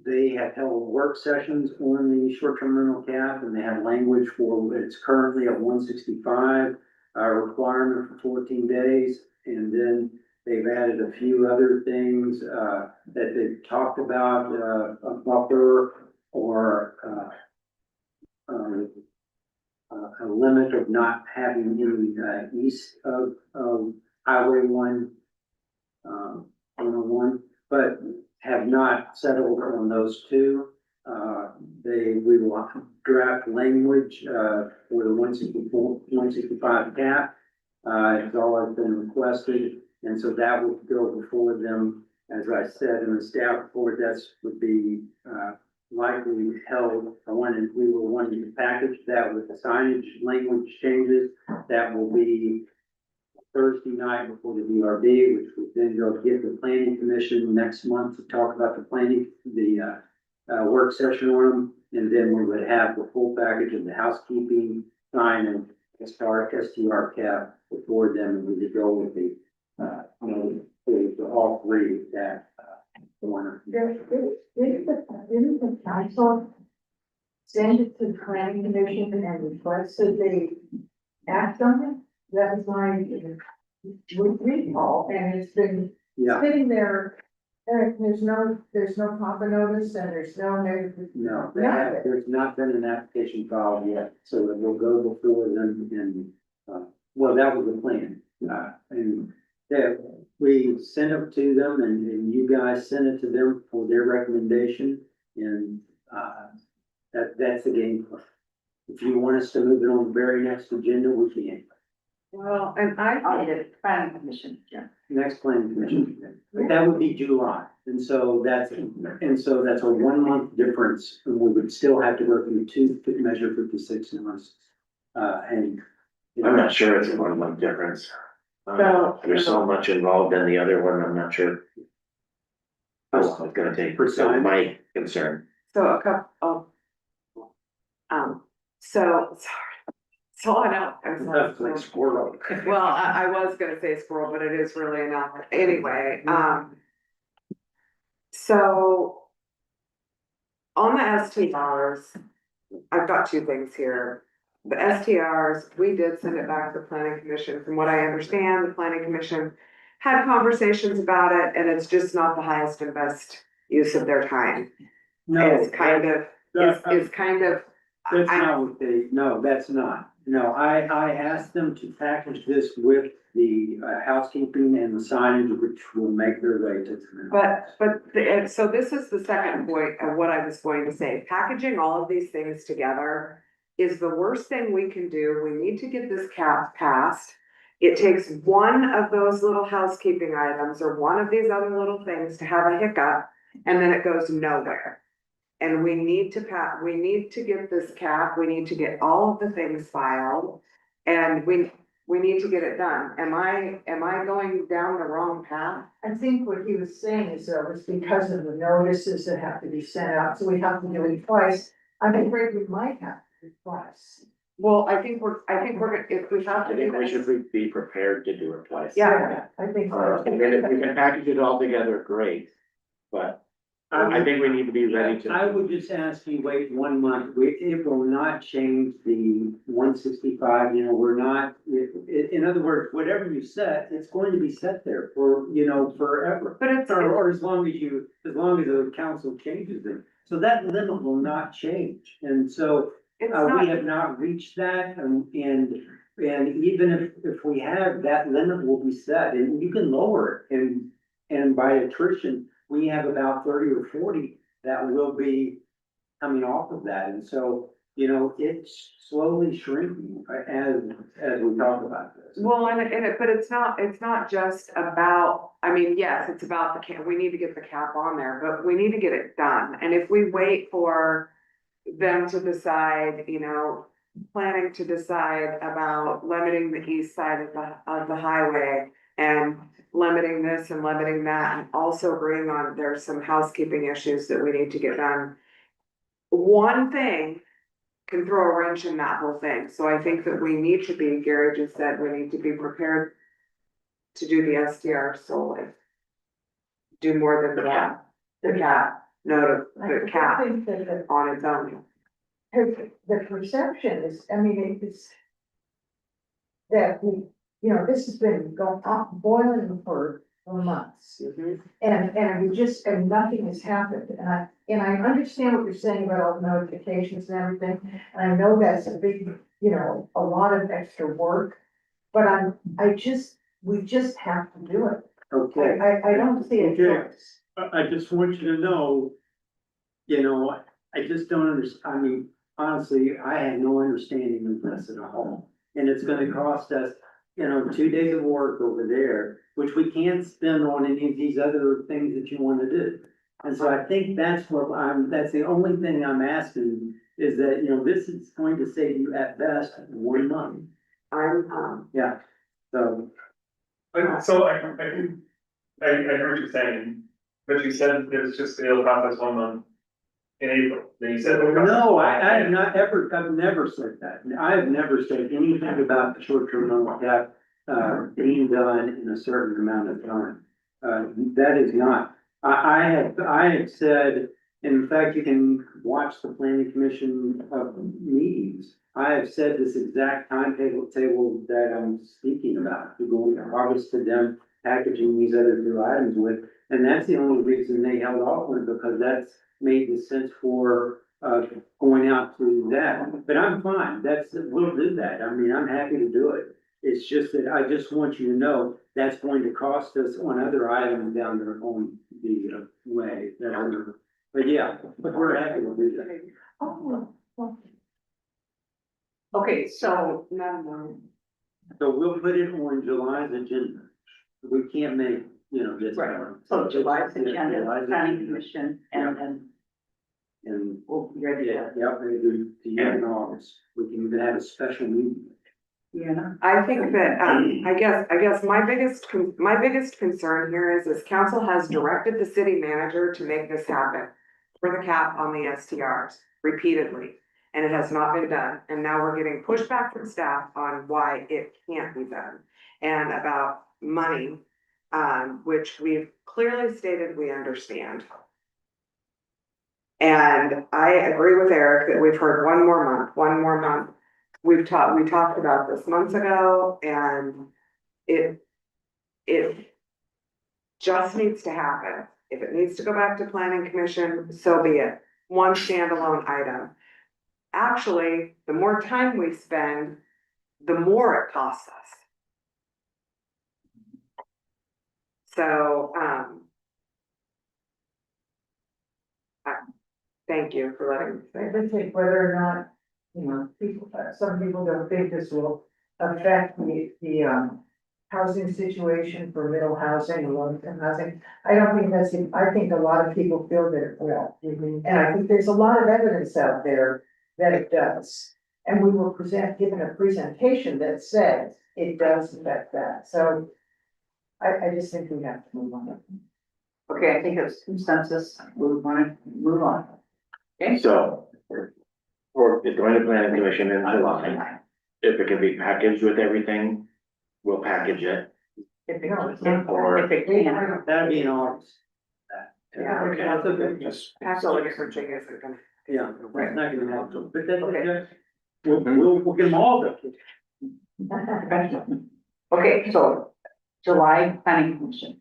they have held work sessions on the short-term rental cap, and they have language for it's currently at 165 requirement for 14 days, and then they've added a few other things that they've talked about, a buffer or a limit of not having any east of Highway 101, but have not settled on those two. We will draft language for the 165 cap. It's all has been requested, and so that would go before them. As I said in the staff report, that's would be like we held, we were wanting to package that with the signage language changes. That will be Thursday night before the DRB, which would then go get the planning commission next month to talk about the work session on them. And then we would have the full package of the housekeeping sign and STR cap before them, and we would go with the all three that, one. Didn't the council send it to the planning commission and requested they act on it? That was my recall, and it's been Yeah, sitting there. There's no proper notice and there's no negative. no, there's not been an application filed yet, so it will go before them and, well, that was the plan. And that we sent it to them and you guys sent it to them for their recommendation. And, that's the game plan. If you want us to move it on the very next agenda, we can. Well, and I. I did it, planning commission, yeah. Next planning commission, but that would be July, and so that's a 1 month difference, and we would still have to go through measure 56 months. And. I'm not sure it's a 1 month difference. There's so much involved in the other one, I'm not sure. How long it's gonna take, so my concern. So a couple of, so I know. That's like squirrel. Well, I was gonna say squirrel, but it is really enough. Anyway, so on the STRs, I've got two things here. The STRs, we did send it back to the planning commission. From what I understand, the planning commission had conversations about it, and it's just not the highest and best use of their time. It's kind of, it's kind of. That's not what no, that's not. No, I asked them to package this with the housekeeping and the signage, which will make their way to. And so this is the second point of what I was going to say. Packaging all of these things together is the worst thing we can do. We need to get this cap passed. It takes one of those little housekeeping items or one of these other little things to have a hiccup, and then it goes nowhere. And we need to get this cap, we need to get all of the things filed, and we need to get it done. Am I going down the wrong path? I think what he was saying is though, it's because of the notices that have to be sent out, so we have to do it twice. I'm afraid we might have to do it twice. Well, I think we're, if we have I to do think we this. should be prepared to do it twice. Yeah. I think. And then if we can package it all together, great, but I think we need to be ready to. I would just ask you wait 1 month. It will not change the 165, we're not, in other words, whatever you set, it's going to be set there for, forever. But it's. Or as long as the council changes it. So that limit will not change. And so It's we not, have not reached that and even if we have, that limit will be set and you can lower it and by attrition, we have about 30 or 40 that will be coming off of that. And so, it's slowly shrinking as we talk about this. well, but it's not just about, yes, it's about the cap, we need to get the cap on there, but we need to get it done. And if we wait for them to decide, planning to decide about limiting the east side of the highway and limiting this and limiting that, and also agreeing on there's some housekeeping issues that we need to get done. One thing can throw a wrench in that whole thing. So I think that we need to be, Gary just said, we need to be prepared to do the SDR solely. Do more than that. The cap, no, the cap on its own. The perception is, it's that this has been going on, boiling for months. And nothing has happened. And I understand what you're saying about all the notifications and everything. And I know that's a big, a lot of extra work. But we just have to do it. Okay. I don't see a Okay. choice. I just want you to know, I just don't understand, honestly, I had no understanding of this at all. And it's gonna cost us, 2 days of work over there, which we can't spend on any of these other things that you wanna do. And so I think that's that's the only thing I'm asking, is that, you know, this is going to save you at best 1 month. Yeah, so. So I heard what you're saying, but you said it's just, it'll process 1 month in April, then you said. No, I have not ever, I've never said that. I have never said anything about the short-term rental cap, being done in a certain amount of time. That is not, I have said, in fact, you can watch the planning commission, meetings. I have said this exact timetable that I'm speaking about, to go to harvest to them, packaging these other 2 items with. And that's the only reason they held off on it, because that's made the sense for, going out to that. But I'm fine, we'll do that. I mean, I'm happy to do it. It's just that I just want you to know that's going to cost us on other items down there on the way. But yeah, but we're happy to do that. Okay, so, So we'll put it on July's agenda. We can't make, you know, this. right, so July's agenda, July's planning agenda. commission, and then And, we'll be ready to, maybe do the year in August. We can even have a special meeting. I think that, I guess my biggest concern here is council has directed the city manager to make this happen for the cap on the STRs repeatedly, and it has not been done. And now we're getting pushback from staff on why it can't be done, and about money, which we've clearly stated we understand. And I agree with Eric that we've heard 1 more month. We talked about this months ago, and it just needs to happen. If it needs to go back to planning commission, so be it. 1 standalone item. Actually, the more time we spend, the more it costs us. So, thank you for letting me say. I think whether or not, you know, some people don't think this will affect the housing situation for middle housing and low-income housing. I don't think that's, I think a lot of people feel that it will. And I think there's a lot of evidence out there that it does. And we were given a presentation that said it does affect that. So I just think we have to move on. okay, I think it's consensus, we want to move on. Okay, So, it's going to planning commission in July. If it can be packaged with everything, we'll package it. if it Or- can, That'd be in August. Yeah, Okay. That's okay. Actually, everything isn't gonna. Yeah, it's not gonna happen, but that's Okay. okay. We'll get them all done. okay, so July planning commission,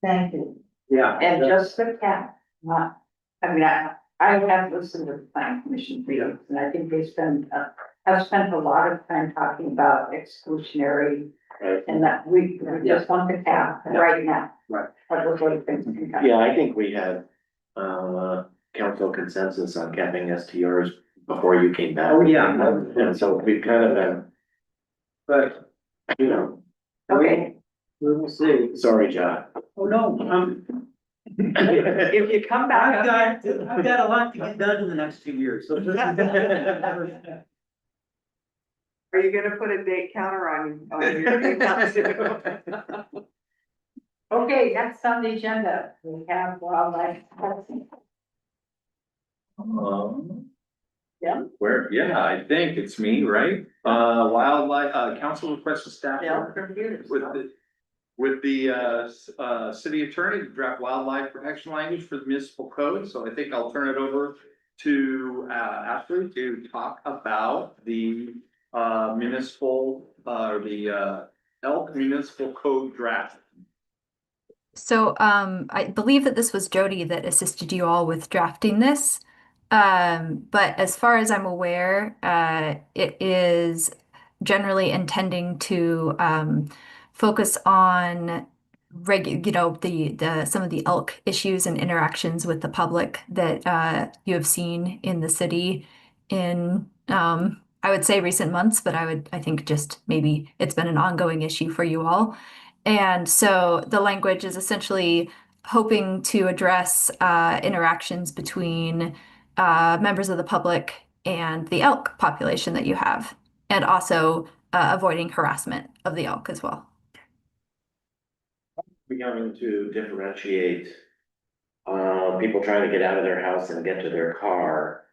Thank you. Yeah. and just the cap, not, I mean, I have listened to the planning commission meetings, and I think they have spent a lot of time talking about exclusionary, Right. and that we just want the cap right now. Right. But we're going to things can happen. Yeah, I think we had, council consensus on capping STRs before you came back. Oh, yeah. And so we've kind of been, But, you know, Okay, we will see. sorry, John. Oh, no, If you come back. I've got a lot to get done in the next 2 years, so. Are you gonna put a date counter on your email too? okay, next on the agenda, we have wildlife. Yeah. Yeah, I think it's me, right? Wildlife, council requests a staff. Yeah, computers. With the city attorney to draft wildlife protection language for the municipal code, so I think I'll turn it over to Ashley to talk about the municipal, the Elk Municipal Code draft. So I believe that this was Jody that assisted you all with drafting this. But as far as I'm aware, it is generally intending to focus on the some of the elk issues and interactions with the public that you have seen in the city in I would say recent months, but I think just maybe it's been an ongoing issue for you all. And so the language is essentially hoping to address interactions between members of the public and the elk population that you have, and also avoiding harassment of the elk as well. Beginning to differentiate people trying to get out of their house and get to their car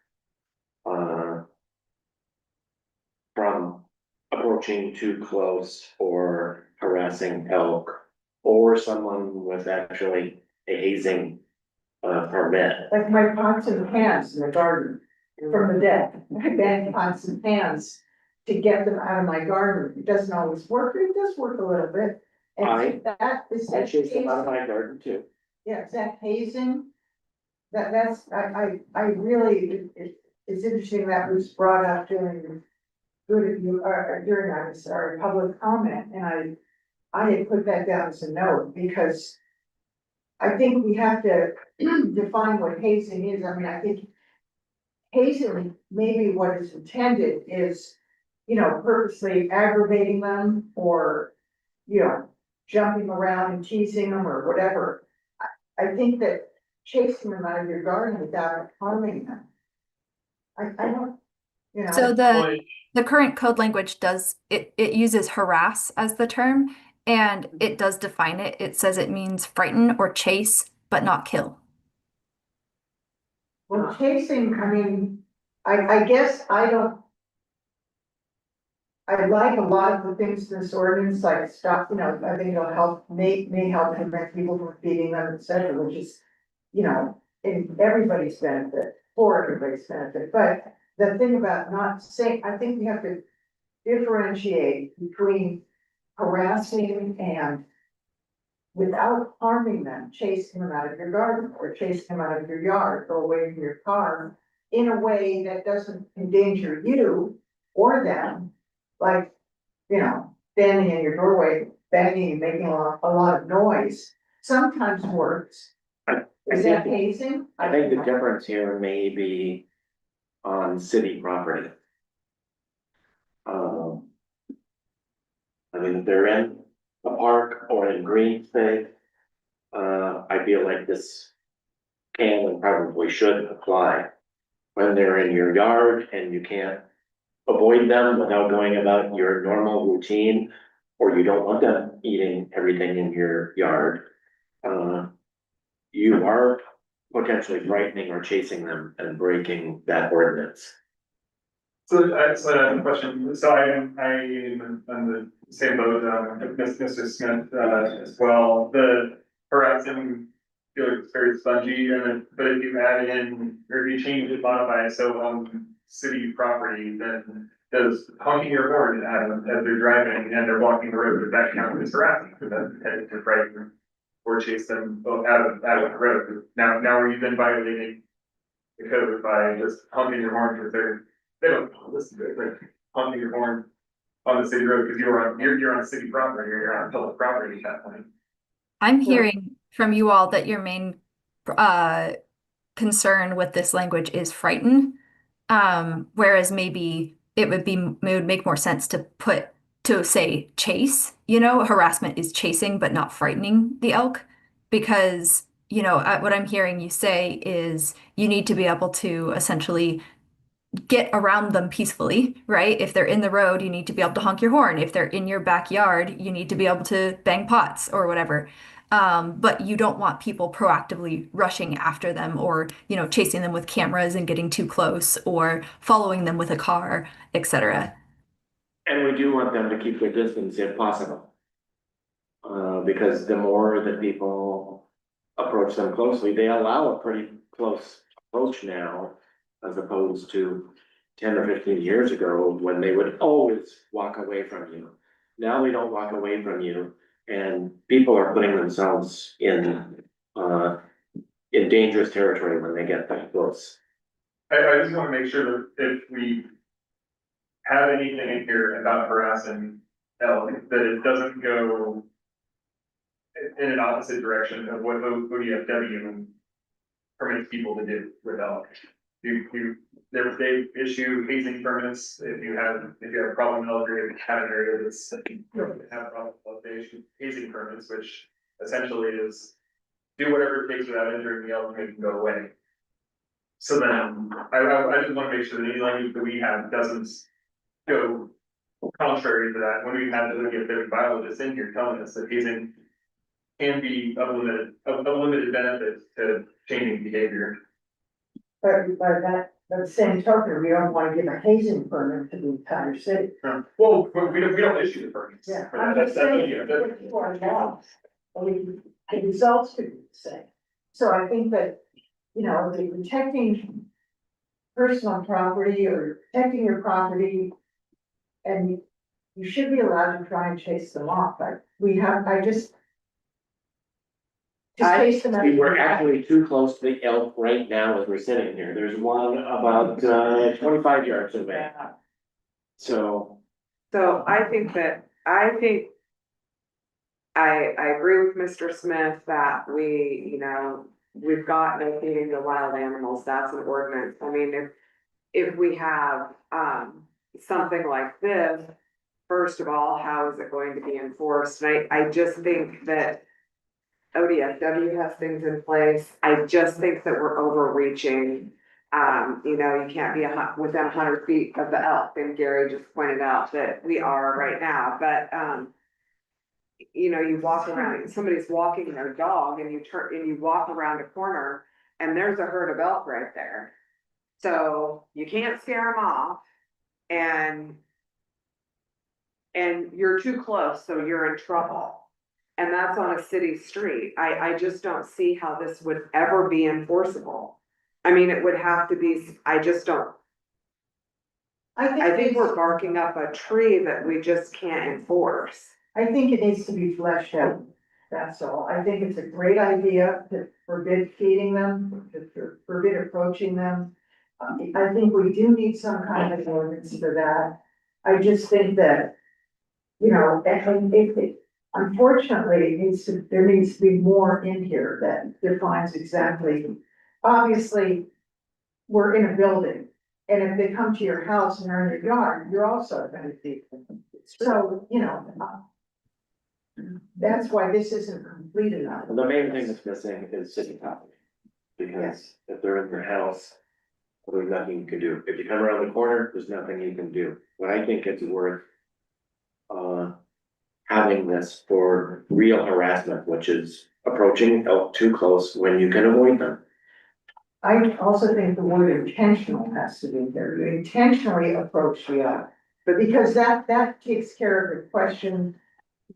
from approaching too close or harassing elk, or someone with actually a hazing permit. Like my pots and pans in the garden from the deck, I bang pots and pans to get them out of my garden. It doesn't always work, it does work a little bit. And that is. I chase them out of my garden too. Yeah, is that hazing? I really, it's interesting that was brought up during our public comment, and I had put that down as a note, because I think we have to define what hazing is. I mean, I think hazing, maybe what is intended is, purposely aggravating them, or, jumping around and teasing them or whatever. I think that chasing them out of your garden without harming them. I don't, So the current code language does, it uses harass as the term, and it does define it. It says it means frighten or chase, but not kill. Well, chasing, I mean, I guess I like a lot of the things in this ordinance, like stop, I think it'll help, may help prevent people from feeding them, et cetera, which is, in everybody's benefit, for everybody's benefit. But the thing about not saying, I think we have to differentiate between harassing and without harming them, chasing them out of your garden, or chasing them out of your yard, or away from your car, in a way that doesn't endanger you or them, like, standing in your doorway, banging and making a lot of noise, sometimes works. Is that hazing? I think the difference here may be on city property. I mean, if they're in a park or in green space, I feel like this can and probably should apply. When they're in your yard and you can't avoid them without going about your normal routine, or you don't want them eating everything in your yard, you are potentially frightening or chasing them and breaking that ordinance. So I have a question. So I am on the same boat, Mr. Smith, as well. The harassing feels very spongy, but if you add in, or if you change it, modify it, so on city property, then does honking your horn as they're driving and they're walking the road, does that count as harassing? Because that's intended to frighten or chase them out of the road. Now are you then violating the code by just honking your horn because they don't listen to it, like honking your horn on the city road because you're on city property, or you're on public property at that point. I'm hearing from you all that your main concern with this language is frighten, whereas maybe it would make more sense to say chase. Harassment is chasing but not frightening the elk, because what I'm hearing you say is you need to be able to essentially get around them peacefully, right? If they're in the road, you need to be able to honk your horn. If they're in your backyard, you need to be able to bang pots or whatever. But you don't want people proactively rushing after them, or, chasing them with cameras and getting too close, or following them with a car, etc. And we do want them to keep their distance if possible. Because the more that people approach them closely, they allow a pretty close approach now, as opposed to 10 or 15 years ago when they would always walk away from you. Now they don't walk away from you, and people are putting themselves in dangerous territory when they get that close. I just want to make sure that if we have anything in here about harassing elk, that it doesn't go in an opposite direction of what ODFW permits people to do with elk. They issue hazing permits if you have a problem in elk, or you have an area that's have a problem, they issue hazing permits, which essentially is do whatever it takes without injuring the elk, and it can go away. So then, I just wanna make sure that any language that we have doesn't go contrary to that, when we have the litigant biologist in here telling us that hazing can be of limited benefit to changing behavior. But by that, the same token, we don't wanna give a hazing permit to the entire city. Well, we don't issue the permits. Yeah, for I'm that. just That's, saying, yeah, that- if you are lost, I mean, the results could be the same. So I think that, you know, the protecting personal property or protecting your property, and you should be allowed to try and chase them off, but I just chase them out. We're actually too close to the elk right now as we're sitting here. There's one about 25 yards away. So, I think I agree with Mr. Smith that we've got no feeding the wild animals, that's an ordinance. I mean, if we have, something like this, first of all, how is it going to be enforced? And I just think that ODFW has things in place. I just think that we're overreaching. You can't be within 100 feet of the elk, and Gary just pointed out that we are right now, but, you walk around, somebody's walking their dog and you walk around a corner and there's a herd of elk right there. So you can't scare them off and you're too close, so you're in trouble. And that's on a city street. I just don't see how this would ever be enforceable. I mean, it would have to be, I think we're barking up a tree that we just can't enforce. I think it needs to be fleshed out, that's all. I think it's a great idea to forbid feeding them, to forbid approaching them. I think we do need some kind of ordinance for that. I just think that, and unfortunately, there needs to be more in here that defines exactly. Obviously, we're in a building, and if they come to your house and are in your yard, you're also gonna feed them. So, that's why this isn't complete enough. the main thing that's missing is city property. Because if they're in your house, there's nothing you can do. If you come around the corner, there's nothing you can do. But I think it's worth having this for real harassment, which is approaching elk too close when you can avoid them. I also think the word intentional has to be there. You intentionally approach the elk. But because that takes care of the question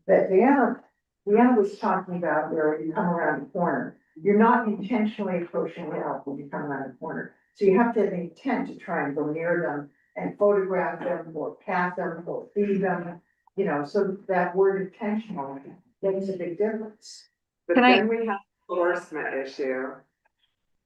that Deanna was talking about, where you come around the corner. You're not intentionally approaching the elk when you come around the corner. So you have to have the intent to try and go near them and photograph them or pat them or feed them, so that word intentional makes a big difference. But then we have enforcement issue.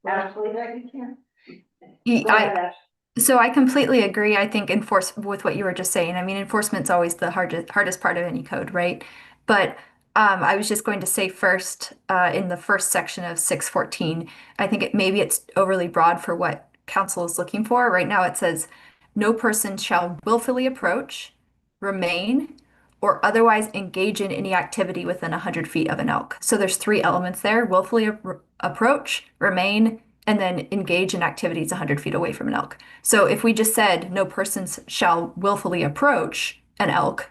Actually, that you can't. So I completely agree. I think with what you were just saying. I mean, enforcement's always the hardest part of any code, right? But I was just going to say first, in the first section of 614, I think maybe it's overly broad for what council is looking for. Right now it says, no person shall willfully approach, remain, or otherwise engage in any activity within 100 feet of an elk. So there's 3 elements there: willfully approach, remain, and then engage in activities 100 feet away from an elk. So if we just said no persons shall willfully approach an elk,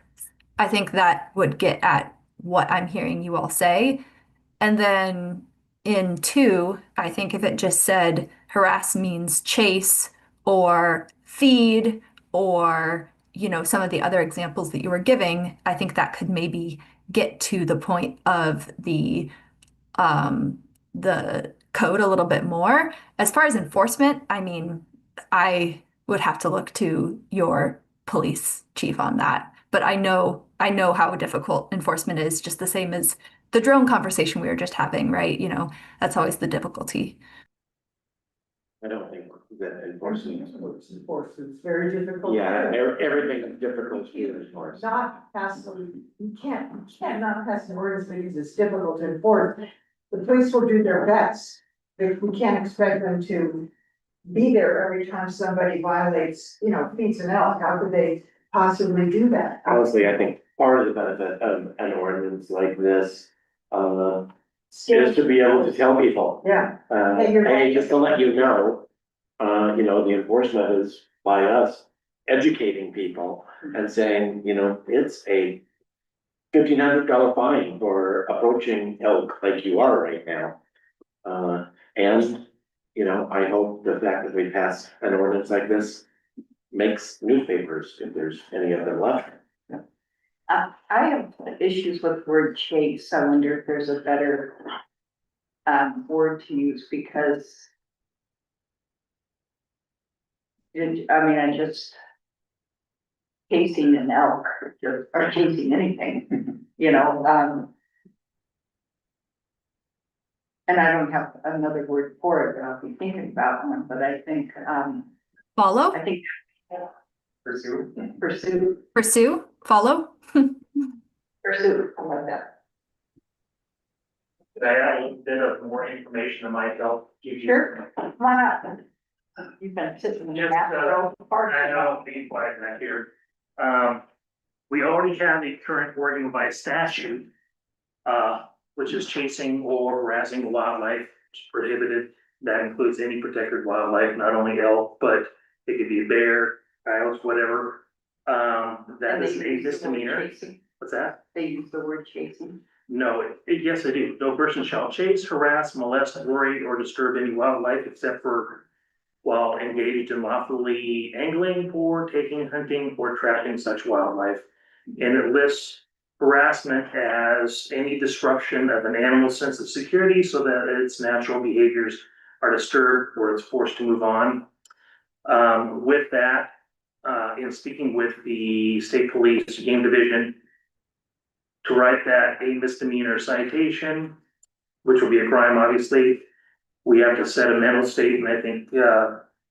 I think that would get at what I'm hearing you all say. And then in 2, I think if it just said harass means chase or feed or, some of the other examples that you were giving, I think that could maybe get to the point of the code a little bit more. As far as enforcement, I mean, I would have to look to your police chief on that. But I know how difficult enforcement is, just the same as the drone conversation we were just having, right? That's always the difficulty. I don't think that enforcing is. It's very difficult. Yeah, everything is difficult to enforce. Not pass you can't not pass an ordinance because it's difficult to enforce. The police will do their best. We can't expect them to be there every time somebody violates, feeds an elk. How could they possibly do that? Honestly, I think part of the benefit of an ordinance like this, is to be able to tell people, Yeah. Hey, you're hey, right. just to let you know, the enforcement is by us educating people and saying, it's a $1,500 fine for approaching elk like you are right now. And, I hope the fact that we pass an ordinance like this makes newspapers, if there's any of them left. I have issues with the word chase. I wonder if there's a better word to use because I just chasing an elk or chasing anything, and I don't have another word for it, but I'll be thinking about one, but I think, Follow, I think Pursue. pursue, follow. pursue, I like that. Could I add a little bit of more information that might help give you? Sure. Why not? You've been sitting in the Just, back row. I know, be quiet back here. We already have a current wording by statute, which is chasing or harassing wildlife is prohibited. That includes any protected wildlife, not only elk, but it could be a bear, coyotes, whatever. That And they is a use the word misdemeanor. chasing. What's that? They use the word chasing. No, yes, I do. No person shall chase, harass, molest, worry, or disturb any wildlife except for while engaged in lawfully angling for, taking, hunting, or trapping such wildlife. And it lists harassment as any disruption of an animal's sense of security so that its natural behaviors are disturbed or it's forced to move on. With that, in speaking with the state police game division, to write that a misdemeanor citation, which will be a crime, obviously, we have to set a mental state, and I think,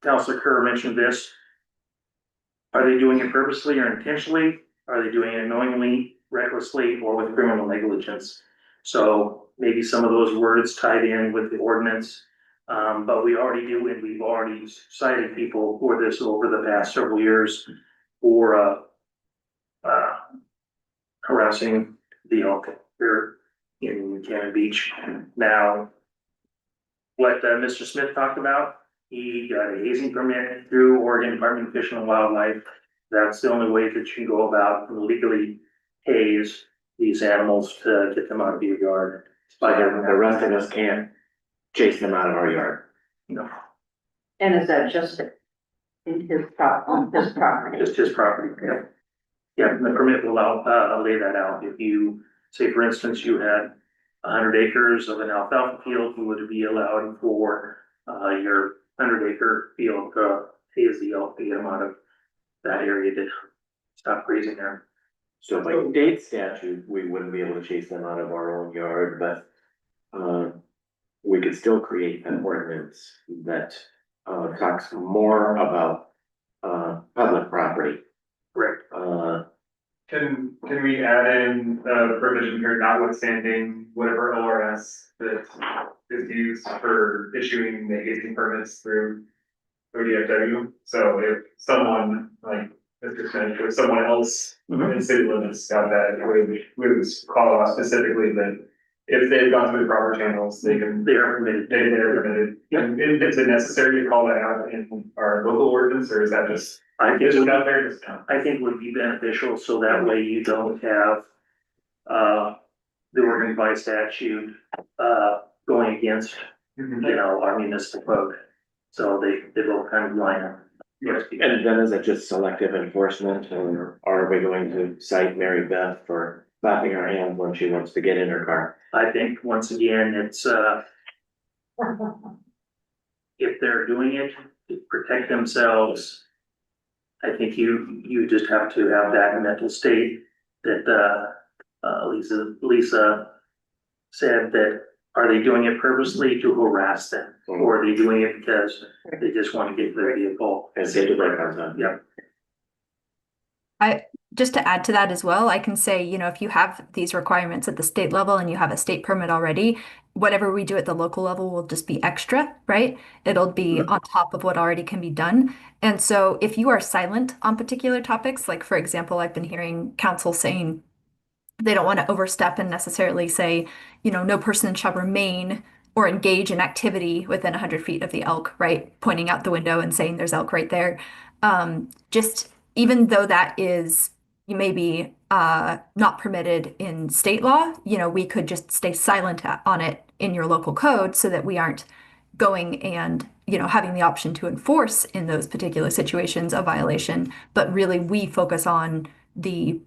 Counselor Kerr mentioned this. Are they doing it purposely or intentionally? Are they doing it knowingly, recklessly, or with criminal negligence? So maybe some of those words tied in with the ordinance. But we already do, and we've already cited people for this over the past several years for, harassing the elk here in Cannon Beach. Now, what Mr. Smith talked about, he got a hazing permit through Oregon Department of Fish and Wildlife. That's the only way that you can go about and legally haze these animals to get them out of your yard. But the rest of us can't chase them out of our yard. No, And is that just in his on his property? just his property, yeah. Yeah, and the permit will lay that out. If you, say for instance, you had 100 acres of an alfalfa field, you would be allowed for, your 100-acre field, haze the elk to get them out of that area to stop grazing there. So by state statute, we wouldn't be able to chase them out of our own yard, but we could still create an ordinance that talks more about public property. Correct. Can we add in the provision here notwithstanding whatever ORS that is used for issuing the hazing permits through ODFW? So if someone like Mr. Smith or someone else in city limits got that, we would call out specifically that if they've gone through the proper channels, they can. They are permitted. They're permitted. And is it necessary to call that out in our local ordinance, or is that just? I think It's just out there, just. I think would be beneficial, so that way you don't have, the Oregon by statute, going against, our municipal code. So they both kind of line up. And then is it just selective enforcement, or are we going to cite Mary Beth for clapping her hands when she wants to get in her car? I think, once again, it's, if they're doing it to protect themselves, I think you just have to have that mental state that, Lisa said that, are they doing it purposely to harass them? Or are they doing it because they just want to get their vehicle? And say the break on time. Yep. Just to add to that as well, I can say, if you have these requirements at the state level and you have a state permit already, whatever we do at the local level will just be extra, right? It'll be on top of what already can be done. And so if you are silent on particular topics, like for example, I've been hearing council saying, they don't want to overstep and necessarily say, no person shall remain or engage in activity within 100 feet of the elk, right? Pointing out the window and saying there's elk right there. Just even though that is maybe not permitted in state law, we could just stay silent on it in your local code so that we aren't going and having the option to enforce in those particular situations a violation, but really we focus on the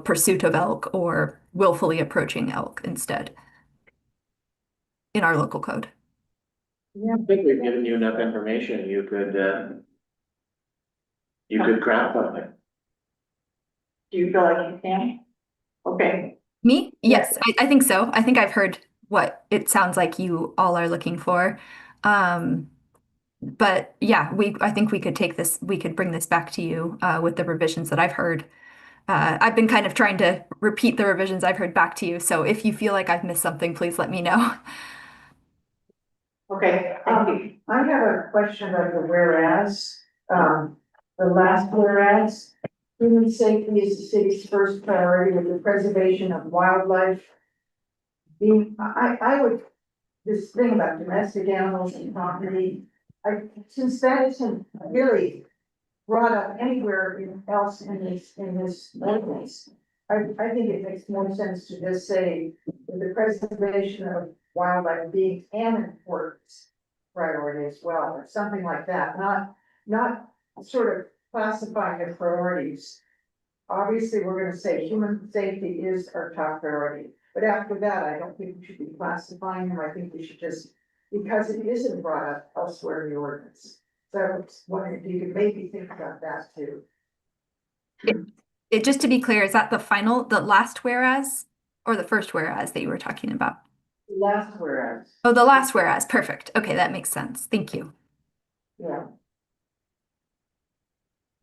pursuit of elk or willfully approaching elk instead in our local code. Yeah, I think we've given you enough information, you could craft something. Do you feel like you can? Okay. Me? Yes, I think so. I think I've heard what it sounds like you all are looking for. But yeah, I think we could bring this back to you with the revisions that I've heard. I've been kind of trying to repeat the revisions I've heard back to you. So if you feel like I've missed something, please let me know. Okay, thank you. I have a question about the whereas, the last whereas. Human safety is the city's first priority with the preservation of wildlife. I would, this thing about domestic animals and property, since that isn't really brought up anywhere else in this ordinance, I think it makes more sense to just say with the preservation of wildlife being an important priority as well, or something like that, not sort of classifying the priorities. Obviously, we're gonna say human safety is our top priority, but after that, I don't think we should be classifying them. I think we should just, because it isn't brought up elsewhere in the ordinance. So I was wondering if you could maybe think about that too. It just to be clear, is that the last whereas or the first whereas that you were talking about? Last whereas. Oh, the last whereas. Perfect. Okay, that makes sense. Thank you. Yeah.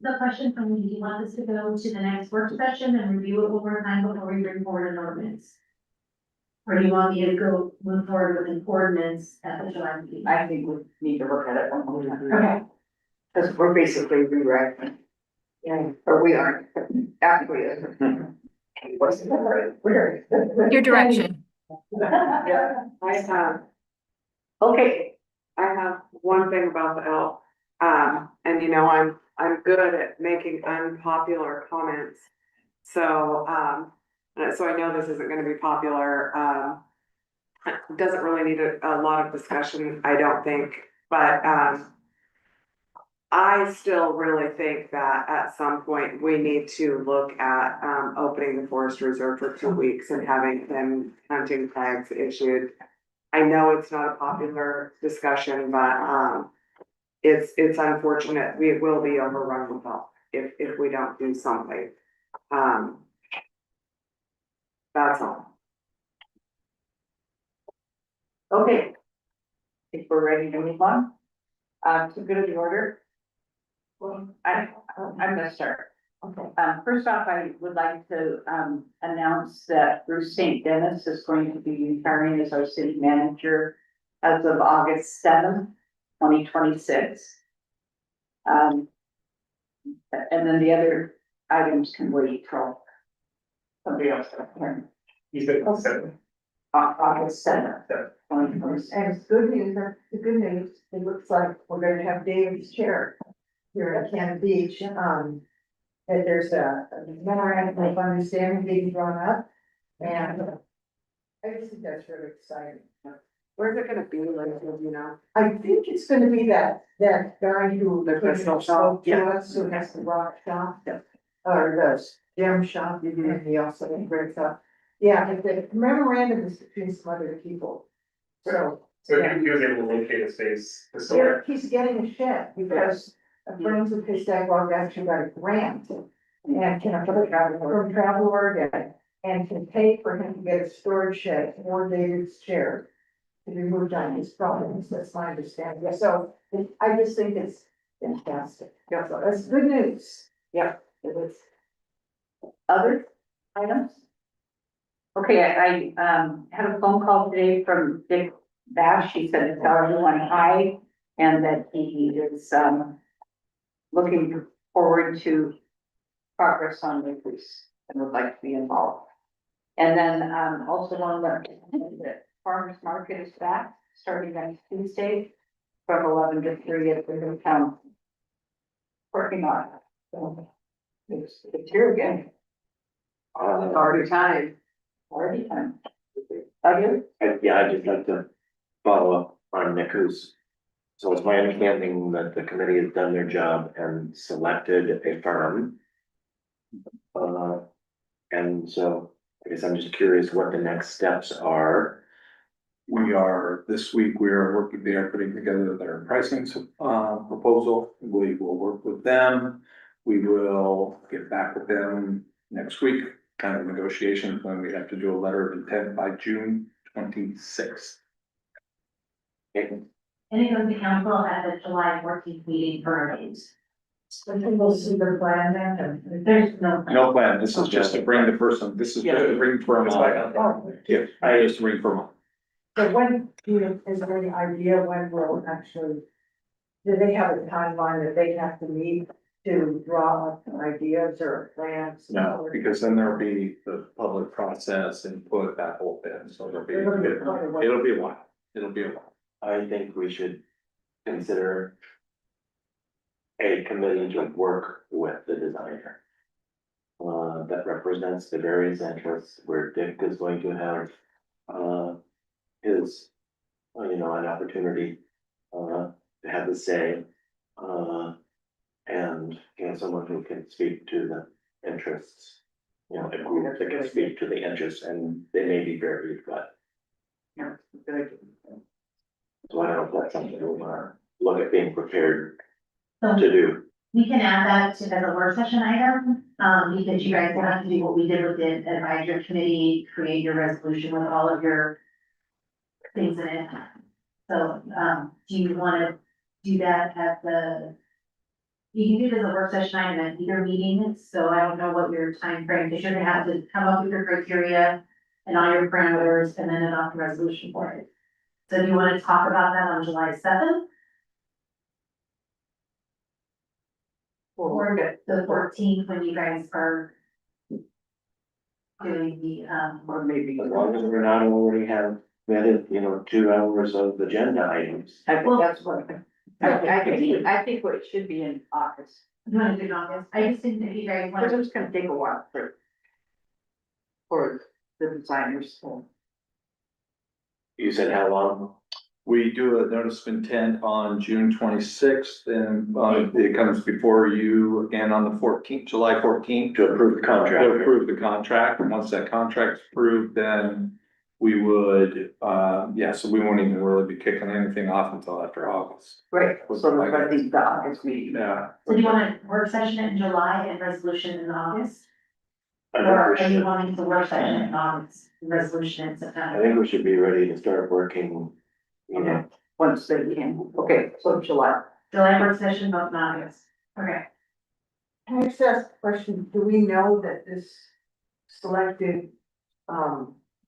The question from me, do you want us to go to the next work session and review it one more time before we bring forward an ordinance? Or do you want me to move forward with an ordinance at the July meeting? I think we need to look at it one more time. Okay. Because we're basically rewriting. Yeah, or we aren't, actually. Your direction. Yeah, I have, Okay, I have one thing about the elk. And I'm good at making unpopular comments. So, so I know this isn't gonna be popular, doesn't really need a lot of discussion, I don't think, but, I still really think that at some point we need to look at, opening the forest reserve for 2 weeks and having them hunting tags issued. I know it's not a popular discussion, but, it's unfortunate, we will be overrun with help if we don't do something. That's all. okay. I think we're ready to move on. To go to the order. Well, I'm gonna start. Okay, first off, I would like to, announce that Bruce St. Dennis is going to be retiring as our city manager as of August 7th, 2026. And then the other items can wait till somebody else can turn. He's been seven. August 7th, 2026. And it's good news, the good news, it looks like we're gonna have Dave's chair here at Cannon Beach. That there's a memorandum of understanding being drawn up, and I just think that's really exciting. Where's it gonna be, like, I think it's gonna be that guy who The crystal spoke shop, to yeah. us, who has the rock shop, or the gem shop, and he also breaks up. Yeah, but the memorandum is between some other people, so. So he was able to locate a space to Yeah, store. he's getting a shed because friends of his dad actually got a grant. And from Travel Oregon, and can pay for him to get a storage shed for David's chair. To be moved on his problems, that's my understanding. Yeah, so I just think it's fantastic. Yeah, so that's good news. Yeah, it is. Other items? Okay, I had a phone call today from Dick Bash. He said to tell everyone hi, and that he is looking forward to progress on the lease and would like to be involved. And then, also one that farmer's market is back, starting next Tuesday from 11 to 3 at the town working on it. So it's here again. Already time. Already time. Have you? Yeah, I'd just like to follow up on Nick's. So it's my understanding that the committee has done their job and selected a firm. And so I guess I'm just curious what the next steps are. This week, we are putting together their pricing, proposal. We will work with them. We will get back with them next week, kind of negotiations, when we have to do a letter of intent by June 26th. And it goes to council at the July 14th meeting for our names. We'll see their plan then. There's no. No plan, this is just to bring the person, this is just to bring firm on. Oh, Yeah, I just to bring firm on. so when, is there any idea when we'll actually, do they have a timeline that they have to meet to draw up ideas or plans? No, because then there'll be the public process and put that whole thing, so it'll be a while. It'll be a while. I think we should consider a committee to work with the designer. That represents the various interests where Dick is going to have, his, an opportunity, to have the say. And, someone who can speak to the interests, a group that can speak to the interests, and they may be varied, but. Yeah, good. So I don't know if that's something we wanna look at being prepared So to do. we can add that to as a work session item, because you guys will have to do what we did with the advisory committee, create your resolution with all of your things in it. So, do you wanna do that at you can do it as a work session item at either meeting, so I don't know what your time frame, because you're gonna have to come up with your criteria and all your parameters, and then adopt a resolution for it. So do you wanna talk about that on July 7th? Or the 14th, when you guys are doing the, Or maybe. As long as we're not already have vetted, 2 hours of agenda items. I think that's what, I think what it should be in August. you wanna do it on this? I just didn't think you guys Because wanted. it's gonna take a while for the designers. You said how long? We do a notice of intent on June 26th, and it comes before you again on the 14th, July 14th. To approve the contract. To approve the contract, and once that contract's approved, then we would, so we won't even really be kicking anything off until after August. Right, so that's I think the August meeting. Yeah. So do you want a work session in July and resolution in August? I think Or we are you should- wanting to work session in August, resolution in September? I think we should be ready to start working, Once they can, okay, so July. July work session, not in August. Okay. Can I just ask a question? Do we know that this selected,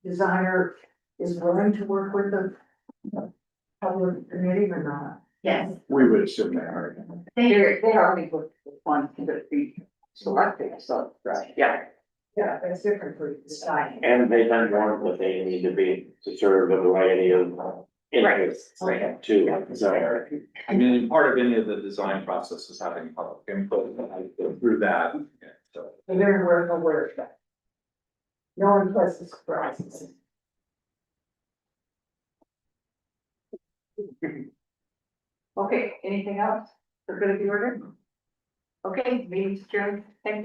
designer is willing to work with the public committee or not? Yes. We would assume they are. They already put the one to be selected, so, right, yeah. Yeah, that's different for deciding. and they've done more what they need to be to serve a variety of interests too, so. I mean, part of any of the design process is having public input, and I go through that, so. So they're aware of that. No one pleasant surprises. Okay, anything else for good of the order? Okay, meeting's adjourned, thank you.